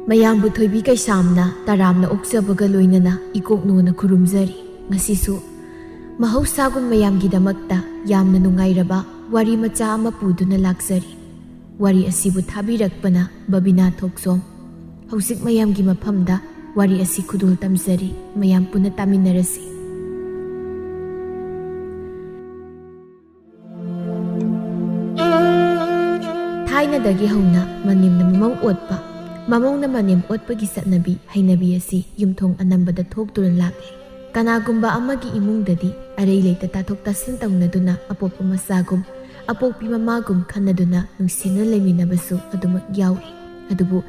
ꯃꯌꯥꯝꯕꯨ ꯊꯣꯏꯕꯤ ꯀꯩꯁꯥꯝꯅ ꯇꯔꯥꯝꯅ ꯑꯣꯛꯆꯕꯒ ꯂꯣꯏꯅꯅ ꯏꯀꯣꯛꯅꯣꯅ ꯈꯨꯔꯨꯝꯖꯔꯤ꯫ ꯉꯁꯤꯁꯨ ꯃꯍꯧꯁꯥꯒꯨꯝ ꯃꯌꯥꯝꯒꯤꯗꯃꯛꯇ ꯌꯥꯝꯅ ꯅꯨꯡꯉꯥꯏꯔꯕ ꯋꯥꯔꯤ ꯃꯆꯥ ꯑꯃ ꯄꯨꯗꯨꯅ ꯂꯥꯛꯆꯔꯤ꯫ ꯋꯥꯔꯤ ꯑꯁꯤꯕꯨ ꯊꯥꯕꯤꯔꯛꯄꯅ ꯕꯕꯤꯅꯥ ꯊꯣꯛꯆꯣꯝ꯫ ꯍꯧꯖꯤꯛ ꯃꯌꯥꯝꯒꯤ ꯃꯐꯝꯗ ꯋꯥꯔꯤ ꯑꯁꯤ ꯈꯨꯗꯣꯜ ꯇꯝꯖꯔꯤ꯫ ꯃꯌꯥꯝ ꯄꯨꯟꯅ ꯇꯥꯃꯤꯟꯅꯔꯁꯤ꯫ ꯊꯥꯏꯅꯗꯒꯤ ꯍꯧꯅ ꯃꯅꯦꯝꯅ ꯃꯃꯧ ꯑꯣꯠꯄ, ꯃꯃꯧꯅ ꯃꯅꯦꯝ ꯑꯣꯠꯄꯒꯤ ꯆꯠꯅꯕꯤ ꯍꯩꯅꯕꯤ ꯑꯁꯤ ꯌꯨꯝꯊꯣꯡ ꯑꯅꯝꯕꯗ ꯊꯣꯛꯇꯨꯅ ꯂꯥꯛꯂꯤ꯫ ꯀꯅꯥꯒꯨꯝꯕ ꯑꯃꯒꯤ ꯏꯃꯨꯡꯗꯗꯤ ꯑꯔꯩ ꯂꯩꯇ ꯇꯥꯊꯣꯛ ꯇꯥꯁꯤꯟ ꯇꯧꯅꯗꯨꯅ ꯑꯄꯣꯛꯄ ꯃꯆꯥꯒꯨꯝ ꯑꯄꯣꯛꯄꯤ ꯃꯃꯥꯒꯨꯝ ꯈꯟꯅꯗꯨꯅ ꯅꯨꯡꯁꯤꯅ ꯂꯩꯃꯤꯟꯅꯕꯁꯨ ꯑꯗꯨꯃꯛ ꯌꯥꯎꯏ꯫ ꯑꯗꯨꯕꯨ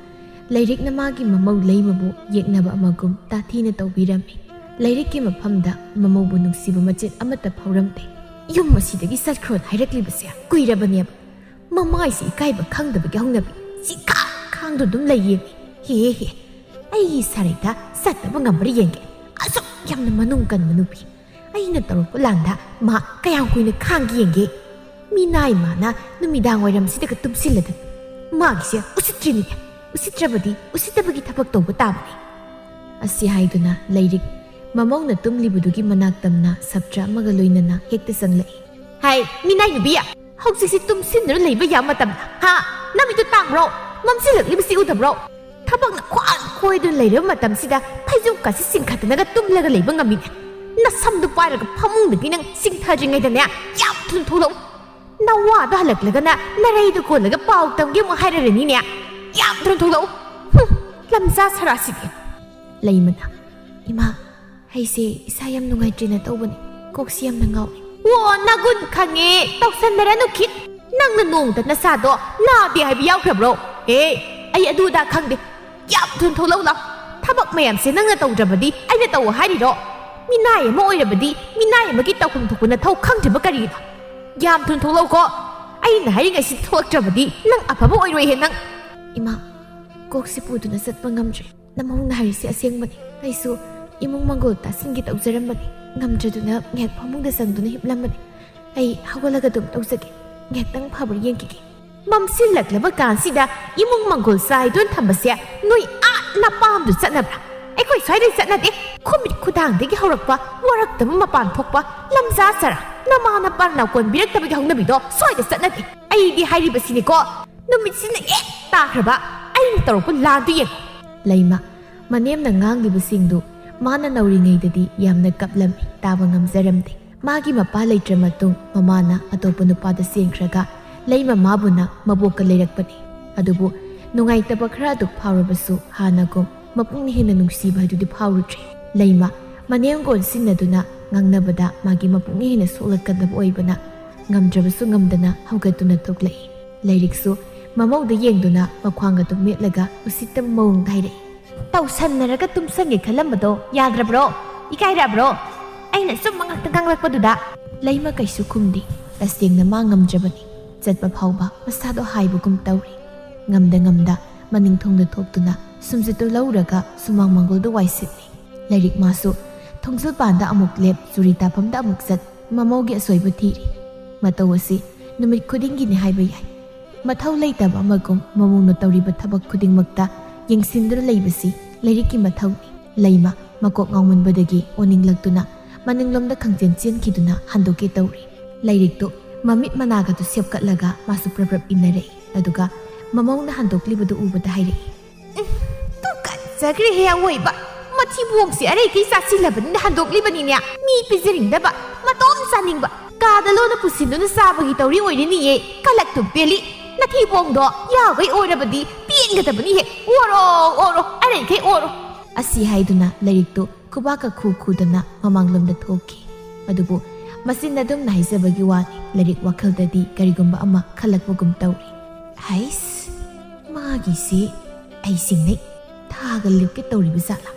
ꯂꯩꯔꯤꯛꯅ ꯃꯥꯒꯤ ꯃꯃꯧ ꯂꯩꯃꯕꯨ ꯌꯦꯛꯅꯕ ꯑꯃꯒꯨꯝ ꯇꯥꯊꯤꯅ ꯇꯧꯕꯤꯔꯝꯃꯤ꯫ ꯂꯩꯔꯤꯛꯀꯤ ꯃꯐꯝꯗ ꯃꯃꯧꯕꯨ ꯅꯨꯡꯁꯤꯕ ꯃꯆꯦꯠ ꯑꯃꯠꯇ ꯐꯥꯎꯔꯝꯗꯦ꯫ ꯌꯨꯝ ꯑꯁꯤꯗꯒꯤ ꯆꯠꯈ꯭ꯔꯣꯅ ꯍꯥꯏꯔꯛꯂꯤꯕꯁꯦ ꯀꯨꯏꯔꯕꯅꯦꯕ꯫ ꯃꯃꯥꯏꯁꯤ ꯏꯀꯥꯏꯕ ꯈꯪꯗꯕꯒꯤ ꯍꯧꯅꯕꯤ ꯈꯥꯡꯗꯨ ꯑꯗꯨꯝ ꯂꯩꯌꯦꯃꯤ꯫ ꯍꯦ ꯑꯩꯒꯤ ꯁꯥꯔꯩꯗ ꯆꯠꯇꯕ ꯉꯝꯕ꯭ꯔꯥ ꯌꯦꯡꯒꯦ꯫ ꯑꯁꯨꯛ ꯌꯥꯝꯅ ꯃꯅꯨꯡ ꯀꯟꯕ ꯅꯨꯄꯤ ꯑꯩꯅ ꯇꯧꯔꯛꯄ ꯂꯥꯟꯗ ꯃꯥ ꯀꯌꯥꯝ ꯀꯨꯏꯅ ꯈꯥꯡꯒꯦ ꯌꯦꯡꯒꯦ꯫ ꯃꯤꯅꯥꯏ ꯃꯥꯅ ꯅꯨꯃꯤꯗꯥꯡ ꯋꯥꯏꯔꯝꯁꯤꯗꯒ ꯇꯨꯝꯁꯤꯜꯂꯗꯅ ꯃꯥꯒꯤꯁꯦ ꯎꯁꯤꯠꯇ꯭ꯔꯤꯅꯤꯅꯦ꯫ ꯎꯁꯤꯠꯇ꯭ꯔꯕꯗꯤ ꯎꯁꯤꯠꯇꯕꯒꯤ ꯊꯕꯛ ꯇꯧꯕ ꯇꯥꯕꯅꯤ꯫ ꯑꯁꯤ ꯍꯥꯏꯗꯨꯅ ꯂꯩꯔꯤꯛ ꯃꯃꯧꯅ ꯇꯨꯝꯂꯤꯕꯗꯨꯒꯤ ꯃꯅꯥꯛꯇꯝꯅ ꯁꯞꯇ꯭ꯔ ꯑꯃꯒ ꯂꯣꯏꯅꯅ ꯍꯦꯛꯇ ꯆꯪꯂꯛꯏ꯫ ꯍꯥꯏ ꯃꯤꯅꯥꯏ ꯅꯨꯕꯤ, ꯍꯧꯖꯤꯛꯁꯤ ꯇꯨꯝꯁꯤꯟꯗꯨꯅ ꯂꯩꯕ ꯌꯥꯕ ꯃꯇꯝꯗ ꯅꯃꯤꯠꯇꯨ ꯇꯥꯡꯕ꯭ꯔꯣ? ꯃꯝꯁꯤꯜꯂꯛꯂꯤꯕꯁꯤ ꯎꯗꯕ꯭ꯔꯣ? ꯊꯕꯛꯅ ꯈ꯭ꯋꯥꯡ ꯈꯣꯏꯗꯨꯅ ꯂꯩꯔꯕ ꯃꯇꯝꯁꯤꯗ ꯐꯩꯖꯨꯞꯀꯁꯤ ꯆꯤꯡꯈꯠꯇꯅꯒ ꯇꯨꯝꯂꯒ ꯂꯩꯕ ꯉꯝꯃꯤꯅꯦ꯫ ꯅꯁꯝꯗꯨ ꯄꯥꯏꯔꯒ ꯐꯃꯨꯡꯗꯒꯤ ꯅꯪ ꯆꯤꯡꯊꯗ꯭ꯔꯤꯉꯩꯗꯅꯦ ꯌꯥꯝ ꯊꯨꯅ ꯊꯣꯛꯂꯛꯎ꯫ ꯅꯋꯥꯗꯣ ꯍꯜꯂꯛꯂꯒꯅ ꯅꯔꯩꯗꯨ ꯀꯣꯜꯂꯒ ꯄꯥꯎ ꯇꯝꯒꯦ ꯑꯃꯨꯛ ꯍꯥꯏꯔꯔꯅꯤꯅꯦ꯫ ꯌꯥꯝ ꯊꯨꯅ ꯊꯣꯛꯂꯛꯎ꯫ ꯂꯝꯖꯥ ꯁꯔꯥꯁꯤꯗꯤ꯫ ꯂꯩꯃꯅ, ꯏꯃꯥ ꯑꯩꯁꯦ ꯏꯁꯥ ꯌꯥꯝ ꯅꯨꯡꯉꯥꯏꯇ꯭ꯔꯦꯅ ꯇꯧꯕꯅꯤ꯫ ꯀꯣꯛꯁꯤ ꯌꯥꯝꯅ ꯉꯥꯎꯏ꯫ ꯑꯣ ꯅꯒꯨꯟ ꯈꯪꯉꯦ, ꯇꯧꯁꯟꯅꯔꯅꯨ ꯈꯤꯠ꯫ ꯅꯪꯅ ꯅꯣꯡꯃꯗ ꯅꯁꯥꯗꯣ ꯅꯥꯗꯦ ꯍꯥꯏꯕ ꯌꯥꯎꯈ꯭ꯔꯕ꯭ꯔꯣ? ꯑꯩ ꯑꯗꯨꯗ ꯈꯪꯗꯦ꯫ ꯌꯥꯝ ꯊꯨꯅ ꯊꯣꯛꯂꯛꯎ ꯂꯥꯎ꯫ ꯊꯕꯛ ꯃꯌꯥꯝꯁꯦ ꯅꯪꯅ ꯇꯧꯗ꯭ꯔꯕꯗꯤ ꯑꯩꯅ ꯇꯧ ꯍꯥꯏꯔꯤꯔꯣ? ꯃꯤꯅꯥꯏ ꯑꯃ ꯑꯣꯏꯔꯕꯗꯤ ꯃꯤꯅꯥꯏ ꯑꯃꯒꯤ ꯇꯧꯐꯝ ꯊꯣꯛꯄ ꯅꯊꯧ ꯈꯪꯗ꯭ꯔꯤꯕ ꯀꯔꯤꯒꯤꯅꯣ? ꯌꯥꯝ ꯊꯨꯅ ꯊꯣꯛꯂꯛꯎꯀꯣ꯫ ꯑꯩꯅ ꯍꯥꯏꯔꯤꯉꯩꯁꯤ ꯊꯣꯛꯂꯛꯇ꯭ꯔꯕꯗꯤ ꯅꯪ ꯑꯐꯕ ꯑꯣꯏꯔꯣꯏꯍꯦ ꯅꯪ꯫ ꯏꯃꯥ, ꯀꯣꯛꯁꯤ ꯄꯨꯗꯨꯅ ꯆꯠꯄ ꯉꯝꯗ꯭ꯔꯦ꯫ ꯅꯃꯧꯅ ꯍꯥꯏꯔꯤꯁꯤ ꯑꯁꯦꯡꯕꯅꯤ꯫ ꯑꯩꯁꯨ ꯏꯃꯨꯡ ꯃꯪꯒꯣꯜ ꯇꯥꯁꯤꯟꯒꯦ ꯇꯧꯖꯔꯝꯕꯅꯤ꯫ ꯉꯝꯗ꯭ꯔꯗꯨꯅ ꯉꯥꯏꯍꯥꯛ ꯐꯃꯨꯡꯗ ꯆꯪꯗꯨꯅ ꯍꯤꯞꯂꯝꯕꯅꯤ꯫ ꯑꯩ ꯍꯧꯒꯠꯂꯒ ꯑꯗꯨꯝ ꯇꯧꯖꯒꯦ꯫ ꯉꯥꯏꯍꯥꯛꯇꯪ ꯐꯕ꯭ꯔꯥ ꯌꯦꯡꯈꯤꯒꯦ꯫ ꯃꯝꯁꯤꯜꯂꯛꯂꯕ ꯀꯥꯟꯁꯤꯗ ꯏꯃꯨꯡ ꯃꯪꯒꯣꯜ ꯆꯥꯏꯗꯨꯅ ꯊꯝꯕꯁꯦ ꯅꯣꯏ ꯅꯄꯥꯝꯗꯨ ꯆꯠꯅꯕ꯭ꯔꯥ? ꯑꯩꯈꯣꯏ ꯁ꯭ꯋꯥꯏꯗꯩ ꯆꯠꯅꯗꯦ꯫ ꯈꯨꯃꯤꯠ ꯈꯨꯗꯥꯡꯗꯒꯤ ꯍꯧꯔꯛꯄ ꯋꯥꯔꯛꯇꯕ ꯃꯄꯥꯟ ꯊꯣꯛꯄ ꯂꯝꯖꯥ ꯆꯔꯥ ꯅꯃꯥ ꯅꯄꯥꯅ ꯅꯥꯎꯀꯣꯟꯕꯤꯔꯛꯇꯕꯒꯤ ꯍꯧꯅꯕꯤꯗꯣ ꯁ꯭ꯋꯥꯏꯗ ꯆꯠꯅꯗꯦ꯫ ꯑꯩꯗꯤ ꯍꯥꯏꯔꯤꯕꯁꯤꯅꯤꯀꯣ, ꯅꯨꯃꯤꯠꯁꯤꯅ ꯍꯦꯛ ꯇꯥꯈ꯭ꯔꯕ ꯑꯩꯅ ꯇꯧꯔꯛꯄ ꯂꯥꯟꯗꯨ ꯌꯦꯡꯉꯨ꯫ ꯂꯩꯃ ꯃꯅꯦꯝꯅ ꯉꯥꯡꯂꯤꯕꯁꯤꯡꯗꯨ ꯃꯥꯅ ꯅꯧꯔꯤꯉꯩꯗꯗꯤ ꯌꯥꯝꯅ ꯀꯞꯂꯝꯃꯤ, ꯇꯥꯕ ꯉꯝꯖꯔꯝꯗꯦ꯫ ꯃꯥꯒꯤ ꯃꯄꯥ ꯂꯩꯇ꯭ꯔ ꯃꯇꯨꯡ ꯃꯃꯥꯅ ꯑꯇꯣꯞꯄ ꯅꯨꯄꯥꯗ ꯆꯦꯟꯈ꯭ꯔꯒ ꯂꯩꯃ ꯃꯥꯕꯨꯅ ꯃꯕꯣꯛꯀ ꯂꯩꯔꯛꯄꯅꯤ꯫ ꯑꯗꯨꯕꯨ ꯅꯨꯡꯉꯥꯏꯇꯕ ꯈꯔ ꯑꯗꯨꯛ ꯐꯥꯎꯔꯕꯁꯨ ꯍꯥꯟꯅꯒꯨꯝ ꯃꯄꯨꯡꯅ ꯍꯦꯟꯅ ꯅꯨꯡꯁꯤꯕ ꯍꯥꯏꯗꯨꯗꯤ ꯐꯥꯎꯔꯨꯗ꯭ꯔꯦ꯫ ꯂꯩꯃ ꯃꯅꯦꯝꯒꯣꯟ ꯁꯤꯟꯅꯗꯨꯅ ꯉꯥꯡꯅꯕꯗ ꯃꯥꯒꯤ ꯃꯄꯨꯡꯅ ꯍꯦꯟꯅ ꯁꯣꯛꯂꯛꯀꯗꯕ ꯑꯣꯏꯕꯅ ꯉꯝꯗ꯭ꯔꯕꯁꯨ ꯉꯝꯗꯅ ꯍꯧꯒꯠꯇꯨꯅ ꯊꯣꯛꯂꯛꯏ꯫ ꯂꯩꯔꯤꯛꯁꯨ ꯃꯃꯧꯗ ꯌꯦꯡꯗꯨꯅ ꯃꯈ꯭ꯋꯥꯡ ꯑꯗꯨ ꯃꯦꯠꯂꯒ ꯎꯁꯤꯠꯇꯕ ꯃꯑꯣꯡꯗ ꯍꯥꯏꯔꯛꯏ꯫ ꯇꯧꯁꯟꯅꯔꯒ ꯇꯨꯝꯁꯟꯒꯦ ꯈꯜꯂꯝꯕꯗꯣ ꯌꯥꯗ꯭ꯔꯕ꯭ꯔꯣ? ꯏꯀꯥꯏꯔꯕ꯭ꯔꯣ? ꯑꯩꯅ ꯆꯨꯝꯕ ꯉꯥꯛꯇ ꯉꯥꯡꯂꯛꯄꯗꯨꯗ꯫ ꯂꯩꯃ ꯀꯩꯁꯨ ꯈꯨꯝꯗꯦ꯫ ꯇꯁꯦꯡꯅ ꯃꯥ ꯉꯝꯗ꯭ꯔꯕꯅꯤ꯫ ꯆꯠꯄ ꯐꯥꯎꯕ ꯃꯁꯥꯗꯣ ꯍꯥꯏꯕꯒꯨꯝ ꯇꯧꯔꯤ꯫ ꯉꯝꯗ ꯃꯅꯤꯡ ꯊꯣꯡꯗ ꯊꯣꯛꯇꯨꯅ ꯁꯨꯝꯖꯤꯠꯇꯨ ꯂꯧꯔꯒ ꯁꯨꯃꯥꯡ ꯃꯪꯒꯣꯜꯗ ꯋꯥꯏ ꯁꯤꯠꯂꯤ꯫ ꯂꯩꯔꯤꯛ ꯃꯥꯁꯨ ꯊꯣꯡꯖꯨꯜꯄꯥꯟꯗ ꯑꯃꯨꯛ ꯂꯦꯞ, ꯆꯨꯔꯤ ꯇꯥꯐꯝꯗ ꯑꯃꯨꯛ ꯆꯠ, ꯃꯃꯧꯒꯤ ꯑꯁꯣꯏꯕ ꯊꯤꯔꯤ꯫ ꯃꯇꯧ ꯑꯁꯤ ꯅꯨꯃꯤꯠ ꯈꯨꯗꯤꯡꯒꯤꯅꯤ ꯍꯥꯏꯕ ꯌꯥꯏ꯫ ꯃꯊꯧ ꯂꯩꯇꯕ ꯑꯃꯒꯨꯝ ꯃꯃꯧꯅ ꯇꯧꯔꯤꯕ ꯊꯕꯛ ꯈꯨꯗꯤꯡꯃꯛꯇ ꯌꯦꯡꯁꯤꯟꯗꯨꯅ ꯂꯩꯕꯁꯤ ꯂꯩꯔꯤꯛꯀꯤ ꯃꯊꯧꯅꯤ꯫ ꯂꯩꯃ ꯃꯀꯣꯛ ꯉꯥꯎꯃꯟꯕꯗꯒꯤ ꯑꯣꯅꯤꯡꯂꯛꯇꯨꯅ ꯃꯅꯤꯡꯂꯣꯝꯗ ꯈꯪꯆꯦꯟ ꯆꯦꯟꯈꯤꯗꯨꯅ ꯍꯟꯗꯣꯛꯀꯦ ꯇꯧꯔꯤ꯫ ꯂꯩꯔꯤꯛꯇꯨ ꯃꯃꯤꯠ ꯃꯅꯥꯒꯗꯨ ꯁꯦꯞꯀꯠꯂꯒ ꯃꯥꯁꯨ ꯄ꯭ꯔꯞ ꯏꯟꯅꯔꯛꯏ꯫ ꯑꯗꯨꯒ ꯃꯃꯧꯅ ꯍꯟꯗꯣꯛꯂꯤꯕꯗꯨ ꯎꯕꯗ ꯍꯥꯏꯔꯛꯏ꯫ ꯇꯨꯀꯠꯆꯈ꯭ꯔꯦꯍꯦ ꯑꯋꯣꯏꯕ! ꯃꯊꯤꯕꯣꯡꯁꯤ ꯑꯔꯩꯀꯩ ꯆꯥꯁꯤꯜꯂꯕꯅꯤꯅ ꯍꯟꯗꯣꯛꯂꯤꯕꯅꯤꯅꯦ꯫ ꯃꯤ ꯄꯤꯖꯅꯤꯡꯗꯕ, ꯃꯇꯣꯝ ꯆꯥꯅꯤꯡꯕ, ꯀꯥꯗ ꯂꯣꯟꯅ ꯄꯨꯁꯤꯟꯗꯨꯅ ꯆꯥꯕꯒꯤ ꯇꯧꯔꯤ ꯑꯣꯏꯔꯤꯅꯤꯌꯦ꯫ ꯀꯂꯛꯇꯨ ꯄꯦꯜꯂꯤ꯫ ꯅꯊꯤꯕꯣꯡꯗꯣ ꯌꯥꯈꯩ ꯑꯣꯏꯔꯕꯗꯤ ꯄꯦꯟꯒꯗꯕꯅꯤꯍꯦ꯫ ꯑꯣꯔꯣ ꯑꯔꯩꯀꯩ ꯑꯣꯔꯣ꯫ ꯑꯁꯤ ꯍꯥꯏꯗꯨꯅ ꯂꯩꯔꯤꯛꯇꯨ ꯈꯨꯕꯥꯛꯀ ꯈꯨꯗꯅ ꯃꯃꯥꯡꯂꯣꯝꯗ ꯊꯣꯛꯈꯤ꯫ ꯑꯗꯨꯕు ꯃꯆꯤꯟ ꯑꯗꯨꯝꯅ ꯍꯥꯏꯖꯕꯒꯤ ꯋꯥꯅꯤ꯫ ꯂꯩꯔꯤꯛ ꯋꯥꯈꯜꯗꯗꯤ ꯀꯔꯤꯒꯨꯝꯕ ꯑꯃ ꯈꯜꯂꯛꯄꯒꯨꯝ ꯇꯧꯔꯤ꯫ ꯍꯩꯁ, ꯃꯥꯒꯤꯁꯤ ꯑꯩ ꯆꯤꯡꯅꯩ꯫ ꯊꯥꯒ ꯂꯦꯞꯀꯦ ꯇꯧꯔꯤꯕ ꯖꯥꯠꯂꯥ?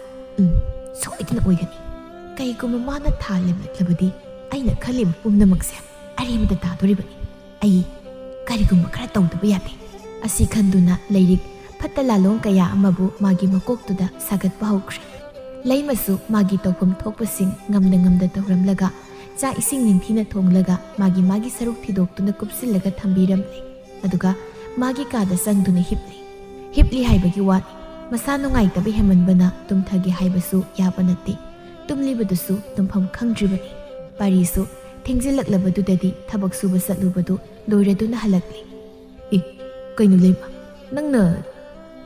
ꯁꯣꯏꯗꯅ ꯑꯣꯏꯒꯅꯤ꯫ ꯀꯩꯒꯨꯝꯕ ꯃꯥꯅ ꯊꯥ ꯂꯦꯞꯂꯛꯂꯕꯗꯤ ꯑꯩꯅ ꯈꯜꯂꯤꯕ ꯄꯨꯝꯅꯃꯛꯁꯦ ꯑꯔꯦꯝꯕꯗ ꯇꯥꯗꯣꯔꯤꯕꯅꯤ꯫ ꯑꯩ ꯀꯔꯤꯒꯨꯝꯕ ꯈꯔ ꯇꯧꯗꯕ ꯌꯥꯗꯦ꯫ ꯑꯁꯤ ꯈꯟꯗꯨꯅ ꯂꯩꯔꯤꯛ ꯐꯠꯇ ꯂꯥꯂꯣꯡ ꯀꯌꯥ ꯑꯃꯕꯨ ꯃꯥꯒꯤ ꯃꯀꯣꯛꯇꯨꯗ ꯁꯥꯒꯠꯄ ꯍꯧꯈ꯭ꯔꯦ꯫ ꯂꯩꯃꯁꯨ ꯃꯥꯒꯤ ꯇꯧꯐꯝ ꯊꯣꯛꯄꯁꯤꯡ ꯉꯝꯗ ꯇꯧꯔꯝꯂꯒ ꯆꯥꯛ ꯏꯁꯤꯡ ꯅꯤꯡꯊꯤꯅ ꯊꯣꯡꯂꯒ ꯃꯥꯒꯤ ꯁꯔꯨꯛ ꯊꯤꯗꯣꯛꯇꯨꯅ ꯀꯨꯞꯁꯤꯜꯂꯒ ꯊꯝꯕꯤꯔꯝꯂꯦ꯫ ꯑꯗꯨꯒ ꯃꯥꯒꯤ ꯀꯥꯗ ꯆꯪꯗꯨꯅ ꯍꯤꯞꯂꯤ ꯍꯥꯏꯕꯒꯤ ꯋꯥꯅꯤ꯫ ꯃꯁꯥ ꯅꯨꯡꯉꯥꯏꯇꯕ ꯍꯦꯃꯟꯕꯅ ꯇꯨꯝꯊꯒꯦ ꯍꯥꯏꯕꯁꯨ ꯌꯥꯕ ꯅꯠꯇꯦ ꯇꯨꯝꯂꯤꯕꯗꯨꯁꯨ ꯇꯨꯝꯐꯝ ꯈꯪꯗ꯭ꯔꯤꯕꯅꯤ ꯄꯥꯔꯤꯁꯨ ꯊꯦꯡꯖꯤꯜꯂꯛꯂꯕꯗꯨꯗꯗꯤ ꯊꯕꯛ ꯁꯨꯕ ꯆꯠꯂꯨꯕꯗꯨ ꯂꯣꯏꯔꯗꯨꯅ ꯍꯜꯂꯛꯂꯤ ꯀꯩꯅꯣ ꯂꯩꯃ ꯅꯪꯅ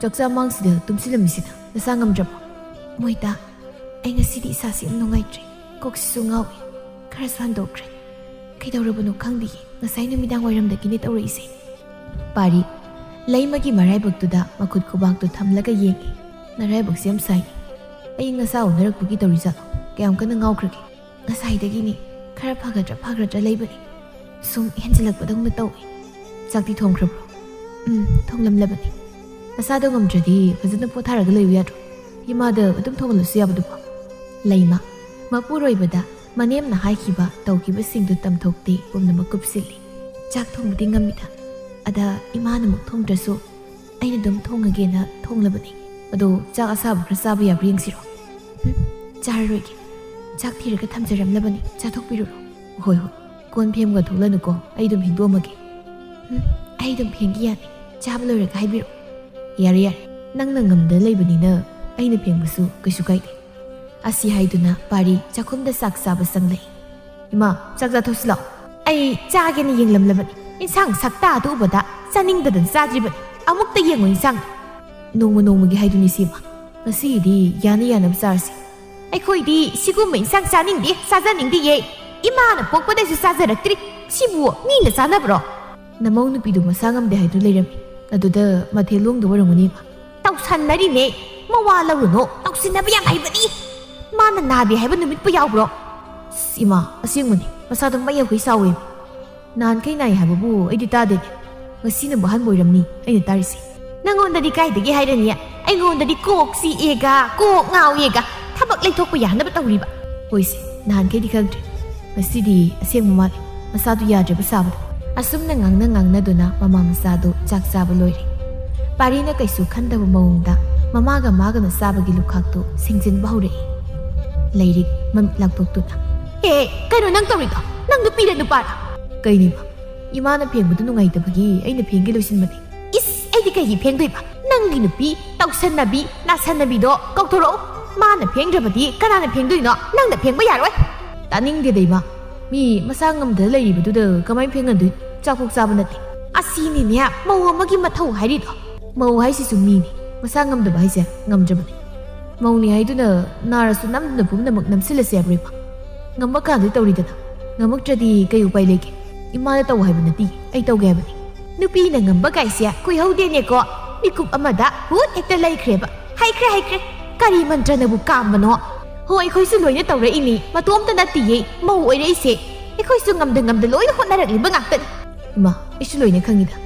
ꯆꯥꯛꯆꯥ ꯃꯥꯡꯁꯤꯗ ꯇꯨꯝꯁꯤꯜꯂꯝꯃꯤꯁꯤꯅ ꯅꯁꯥ ꯉꯝꯗ꯭ꯔꯕꯣ ꯃꯣꯏꯗ ꯑꯩ ꯉꯁꯤꯗꯤ ꯏꯁꯥꯁꯤ ꯌꯥꯝ ꯅꯨꯡꯉꯥꯏꯇ꯭ꯔꯦ ꯀꯣꯛꯁꯤꯁꯨ ꯉꯥꯎꯏ ꯈꯔꯁꯨ ꯍꯟꯗꯣꯛꯈ꯭ꯔꯦ ꯀꯩꯗꯧꯔꯕꯅꯣ ꯈꯪꯗꯤꯌꯦ ꯉꯁꯥꯏ ꯅꯨꯃꯤꯗꯥꯡ ꯋꯥꯏꯔꯝꯗꯒꯤꯅꯦ ꯇꯧꯔꯛꯏꯁꯦ ꯄꯥꯔꯤ ꯂꯩꯃꯒꯤ ꯃꯔꯥꯏꯕꯛꯇꯨꯗ ꯃꯈꯨꯠ ꯈꯨꯕꯥꯛꯇꯨ ꯊꯝꯂꯒ ꯌꯦꯡꯉꯤ ꯅꯔꯥꯏꯕꯛꯁꯤ ꯌꯥꯝ ꯁꯥꯏ ꯑꯩ ꯉꯁꯥ ꯎꯅꯔꯛꯄꯒꯤ ꯇꯧꯔꯤꯖꯥꯠꯂꯣ ꯀꯌꯥꯝ ꯀꯟꯅ ꯉꯥꯎꯈ꯭ꯔꯒꯦ ꯉꯁꯥꯏꯗꯒꯤꯅꯤ ꯈꯔ ꯐꯒꯗ꯭ꯔꯥ ꯂꯩꯕꯅꯤ ꯁꯨꯝ ꯍꯦꯟꯖꯤꯜꯂꯛꯄꯗꯧꯅ ꯇꯧꯏ ꯆꯥꯛꯇꯤ ꯊꯣꯡꯈ꯭ꯔꯕ꯭ꯔꯣ ꯊꯣꯡꯂꯝꯂꯕꯅꯤ ꯅꯁꯥꯗꯣ ꯉꯝꯗ꯭ꯔꯗꯤ ꯐꯖꯅ ꯄꯣꯊꯥꯔꯒ ꯂꯩꯌꯨ ꯌꯥꯗ꯭ꯔꯣ ꯏꯃꯥꯗ ꯑꯗꯨꯝ ꯊꯣꯡꯍꯜꯂꯁꯨ ꯌꯥꯕꯗꯨꯕꯣ ꯂꯩꯃ ꯃꯄꯨꯔꯣꯏꯕꯗ ꯃꯅꯦꯝꯅ ꯍꯥꯏꯈꯤꯕ ꯇꯧꯈꯤꯕꯁꯤꯡꯗꯨ ꯇꯝꯊꯣꯛꯇꯦ ꯄꯨꯝꯅꯃꯛ ꯀꯨꯞꯁꯤꯜꯂꯤ ꯆꯥꯛ ꯊꯣꯡꯕꯗꯤ ꯉꯝꯃꯤꯗ ꯑꯗ ꯏꯃꯥꯅꯃꯨꯛ ꯊꯣꯡꯗ꯭ꯔꯁꯨ ꯑꯩꯅ ꯑꯗꯨꯝ ꯊꯣꯡꯉꯒꯦꯅ ꯊꯣꯡꯂꯕꯅꯤ ꯑꯗꯣ ꯆꯥꯛ ꯑꯁꯥꯕ ꯈꯔ ꯆꯥꯕ ꯌꯥꯕ꯭ꯔꯥ ꯌꯦꯡꯁꯤꯔꯣ ꯆꯥꯔꯔꯣꯏꯒꯦ ꯆꯥꯛ ꯊꯤꯔꯒ ꯊꯝꯖꯔꯝꯂꯕꯅꯤ ꯆꯥꯊꯣꯛꯄꯤꯔꯨꯔꯣ ꯍꯣꯏ ꯀꯣꯟ ꯐꯦꯡꯕꯒ ꯊꯣꯛꯂꯅꯨꯀꯣ ꯑꯩ ꯑꯗꯨꯝ ꯐꯦꯡꯗꯣꯛꯑꯝꯃꯒꯦ ꯑꯩ ꯑꯗꯨꯝ ꯐꯦꯡꯒꯤ ꯌꯥꯅꯤ ꯆꯥꯕ ꯂꯣꯏꯔꯒ ꯍꯥꯏꯕꯤꯔꯛꯑꯣ ꯌꯥꯔꯦ ꯅꯪꯅ ꯉꯝꯗ ꯂꯩꯕꯅꯤꯅ ꯑꯩꯅ ꯐꯦꯡꯕꯁꯨ ꯀꯩꯁꯨ ꯀꯥꯏꯗꯦ ꯑꯁꯤ ꯍꯥꯏꯗꯨꯅ ꯄꯥꯔꯤ ꯆꯥꯛꯈꯨꯝꯗ ꯆꯥꯛ ꯆꯥꯕ ꯆꯪꯂꯛꯏ ꯏꯃꯥ ꯆꯥꯛ ꯆꯥꯊꯣꯛꯁꯤ ꯂꯥꯛꯑꯣ ꯑꯩ ꯆꯥꯒꯦꯅ ꯌꯦꯡꯂꯝꯂꯕꯅꯤ ꯏꯟꯁꯥꯡ ꯁꯛꯇꯥꯗꯨ ꯎꯕꯗ ꯆꯥꯅꯤꯡꯗꯗꯅ ꯆꯥꯗ꯭ꯔꯤꯕꯅꯤ ꯑꯃꯨꯛꯇ ꯌꯦꯡꯉꯣ ꯏꯟꯁꯥꯡꯗꯣ ꯅꯣꯡꯃꯒꯤ ꯍꯥꯏꯗꯨꯅꯤ ꯁꯤꯃ ꯉꯁꯤꯒꯤꯗꯤ ꯌꯥꯅꯕ ꯆꯥꯔꯁꯤ ꯑꯩꯈꯣꯏꯗꯤ ꯁꯤꯒꯨꯝꯕ ꯏꯟꯁꯥꯡ ꯆꯥꯅꯤꯡꯗꯦ ꯆꯥꯖꯅꯤꯡꯗꯦꯌꯦ ꯏꯃꯥꯅ ꯄꯣꯛꯄꯗꯁꯨ ꯆꯥꯖꯔꯛꯇ꯭ꯔꯤ ꯁꯤꯕꯨ ꯃꯤꯅ ꯆꯥꯅꯕ꯭ꯔꯣ ꯅꯃꯧ ꯅꯨꯄꯤꯗꯨ ꯃꯁꯥ ꯉꯝꯗꯦ ꯍꯥꯏꯗꯨ ꯂꯩꯔꯝꯃꯤ ꯑꯗꯨꯗ ꯃꯊꯦꯜ ꯂꯣꯡꯗ ꯑꯣꯏꯔꯝꯒꯅꯤꯕ ꯇꯧꯁꯟꯅꯔꯤꯅꯦ ꯃꯋꯥ ꯂꯧꯔꯨꯅꯣ ꯇꯧꯁꯤꯟꯅꯕ ꯌꯥꯝ ꯍꯩꯕꯅꯤ ꯃꯥꯅ ꯅꯥꯗꯦ ꯍꯥꯏꯕ ꯅꯨꯃꯤꯠꯄꯨ ꯌꯥꯎꯕ꯭ꯔꯣ ꯏꯃꯥ ꯑꯁꯦꯡꯕꯅꯤ ꯃꯁꯥꯗꯣ ꯃꯌꯧꯈꯩ ꯆꯥꯎꯋꯦ ꯅꯍꯥꯟꯈꯩ ꯅꯥꯏ ꯍꯥꯏꯕꯕꯨ ꯑꯩꯗꯤ ꯇꯥꯗꯦꯅꯦ ꯉꯁꯤꯅꯕꯨ ꯑꯍꯥꯟꯕ ꯑꯣꯏꯔꯝꯅꯤ ꯑꯩꯅ ꯇꯥꯔꯤꯁꯦ ꯅꯪꯉꯣꯟꯗꯗꯤ ꯀꯥꯏꯗꯒꯤ ꯍꯥꯏꯔꯅꯤ ꯑꯩꯉꯣꯟꯗꯗꯤ ꯀꯣꯛ ꯆꯤꯛꯑꯦꯒ ꯀꯣꯛ ꯉꯥꯎꯑꯦꯒ ꯊꯕꯛ ꯂꯩꯊꯣꯛꯄ ꯌꯥꯅꯕ ꯇꯧꯔꯤꯕ ꯍꯣꯏꯁꯦ ꯅꯍꯥꯟꯈꯩꯗꯤ ꯈꯪꯗ꯭ꯔꯦ ꯉꯁꯤꯗꯤ ꯑꯁꯦꯡꯕ ꯃꯥꯜꯂꯦ ꯃꯁꯥꯗꯨ ꯌꯥꯗ꯭ꯔꯕ ꯁꯥꯕꯗꯣ ꯑꯁꯨꯝꯅ ꯉꯥꯡꯅꯗꯨꯅ ꯃꯃꯥ ꯃꯆꯥꯗꯨ ꯆꯥꯛ ꯆꯥꯕ ꯂꯣꯏꯔꯦ ꯄꯥꯔꯤꯅ ꯀꯩꯁꯨ ꯈꯟꯗꯕ ꯃꯑꯣꯡꯗ ꯃꯃꯥꯒ ꯃꯥꯒꯅ ꯆꯥꯕꯒꯤ ꯂꯨꯈꯥꯛꯇꯨ ꯁꯤꯡꯖꯤꯟꯕ ꯍꯧꯔꯛꯏ ꯂꯩꯔꯤꯛ ꯃꯃꯤꯠ ꯂꯥꯛꯊꯣꯛꯇꯨꯅ ꯀꯩꯅꯣ ꯅꯪ ꯇꯧꯔꯤꯗꯣ ꯅꯪ ꯅꯨꯄꯤꯔ ꯅꯨꯄꯥꯔ ꯀꯩꯅꯤꯕ ꯏꯃꯥꯅ ꯐꯦꯡꯕꯗꯨ ꯅꯨꯡꯉꯥꯏꯇꯕꯒꯤ ꯑꯩꯅ ꯐꯦꯡꯒꯦ ꯂꯣꯏꯁꯤꯟꯕꯅꯤ ꯑꯩꯗꯤ ꯀꯩꯒꯤ ꯐꯦꯡꯗꯣꯏꯕ ꯅꯪꯒꯤ ꯅꯨꯄꯤ ꯇꯧꯁꯟꯅꯕꯤ ꯅꯥꯁꯟꯅꯕꯤꯗꯣ ꯀꯧꯊꯣꯔꯛꯎ ꯃꯥꯅ ꯐꯦꯡꯗ꯭ꯔꯕꯗꯤ ꯀꯅꯥꯅ ꯐꯦꯡꯗꯣꯏꯅꯣ ꯅꯪꯅ ꯐꯦꯡꯕ ꯌꯥꯔꯣꯏ ꯇꯥꯅꯤꯡꯗꯦꯗ ꯏꯃꯥ ꯃꯤ ꯃꯁꯥ ꯉꯝꯗ ꯂꯩꯔꯤꯕꯗꯨꯗ ꯀꯃꯥꯏꯅ ꯐꯦꯡꯍꯟꯗꯣꯏ ꯆꯥꯛꯐꯣꯛ ꯆꯥꯕ ꯅꯠꯇꯦ ꯑꯁꯤꯅꯤꯅꯦ ꯃꯧ ꯑꯃꯒꯤ ꯃꯊꯧ ꯍꯥꯏꯔꯤꯗꯣ ꯃꯧ ꯍꯥꯏꯁꯤꯁꯨ ꯃꯤꯅꯤ ꯃꯁꯥ ꯉꯝꯗꯕ ꯍꯥꯏꯁꯦ ꯉꯝꯗ꯭ꯔꯕꯅꯤ ꯃꯧꯅꯤ ꯍꯥꯏꯗꯨꯅ ꯅꯥꯔꯁꯨ ꯅꯝꯗꯨꯅ ꯄꯨꯝꯅꯃꯛ ꯅꯝꯁꯤꯜꯂꯁꯦ ꯍꯥꯏꯕ꯭ꯔꯣ ꯏꯃꯥ ꯉꯝꯕ ꯀꯥꯟꯗ ꯇꯧꯔꯤꯗꯅ ꯉꯝꯃꯛꯇ꯭ꯔꯗꯤ ꯀꯩ ꯎꯄꯥꯏ ꯂꯩꯒꯦ ꯏꯃꯥꯅ ꯇꯧ ꯍꯥꯏꯕ ꯅꯠꯇꯦ ꯑꯩ ꯇꯧꯒꯦ ꯍꯥꯏꯕꯅꯤ ꯅꯨꯄꯤꯅ ꯉꯝꯕ ꯀꯥꯏꯁꯦ ꯀꯨꯏꯍꯧꯗꯦꯅꯦꯀꯣ ꯃꯤꯀꯨꯞ ꯑꯃꯗ ꯍꯨꯠ ꯍꯦꯛꯇ ꯂꯩꯈ꯭ꯔꯦꯕ ꯍꯩꯈ꯭ꯔꯦ ꯀꯔꯤ ꯃꯟꯇ꯭ꯔꯅꯕꯨ ꯀꯥꯝꯕꯅꯣ ꯍꯣꯏ ꯑꯩꯈꯣꯏꯁꯨ ꯂꯣꯏꯅ ꯇꯧꯔꯛꯏꯅꯤ ꯃꯇꯣꯝꯇ ꯅꯠꯇꯤꯌꯦ ꯃꯧ ꯑꯣꯏꯔꯛꯏꯁꯦ ꯑꯩꯈꯣꯏꯁꯨ ꯉꯝꯗ ꯂꯣꯏꯅ ꯍꯣꯠꯅꯔꯛꯂꯤꯕ ꯉꯥꯛꯇꯅꯤ ꯏꯃꯥ ꯑꯩꯁꯨ ꯂꯣꯏꯅ ꯈꯪꯉꯤꯗ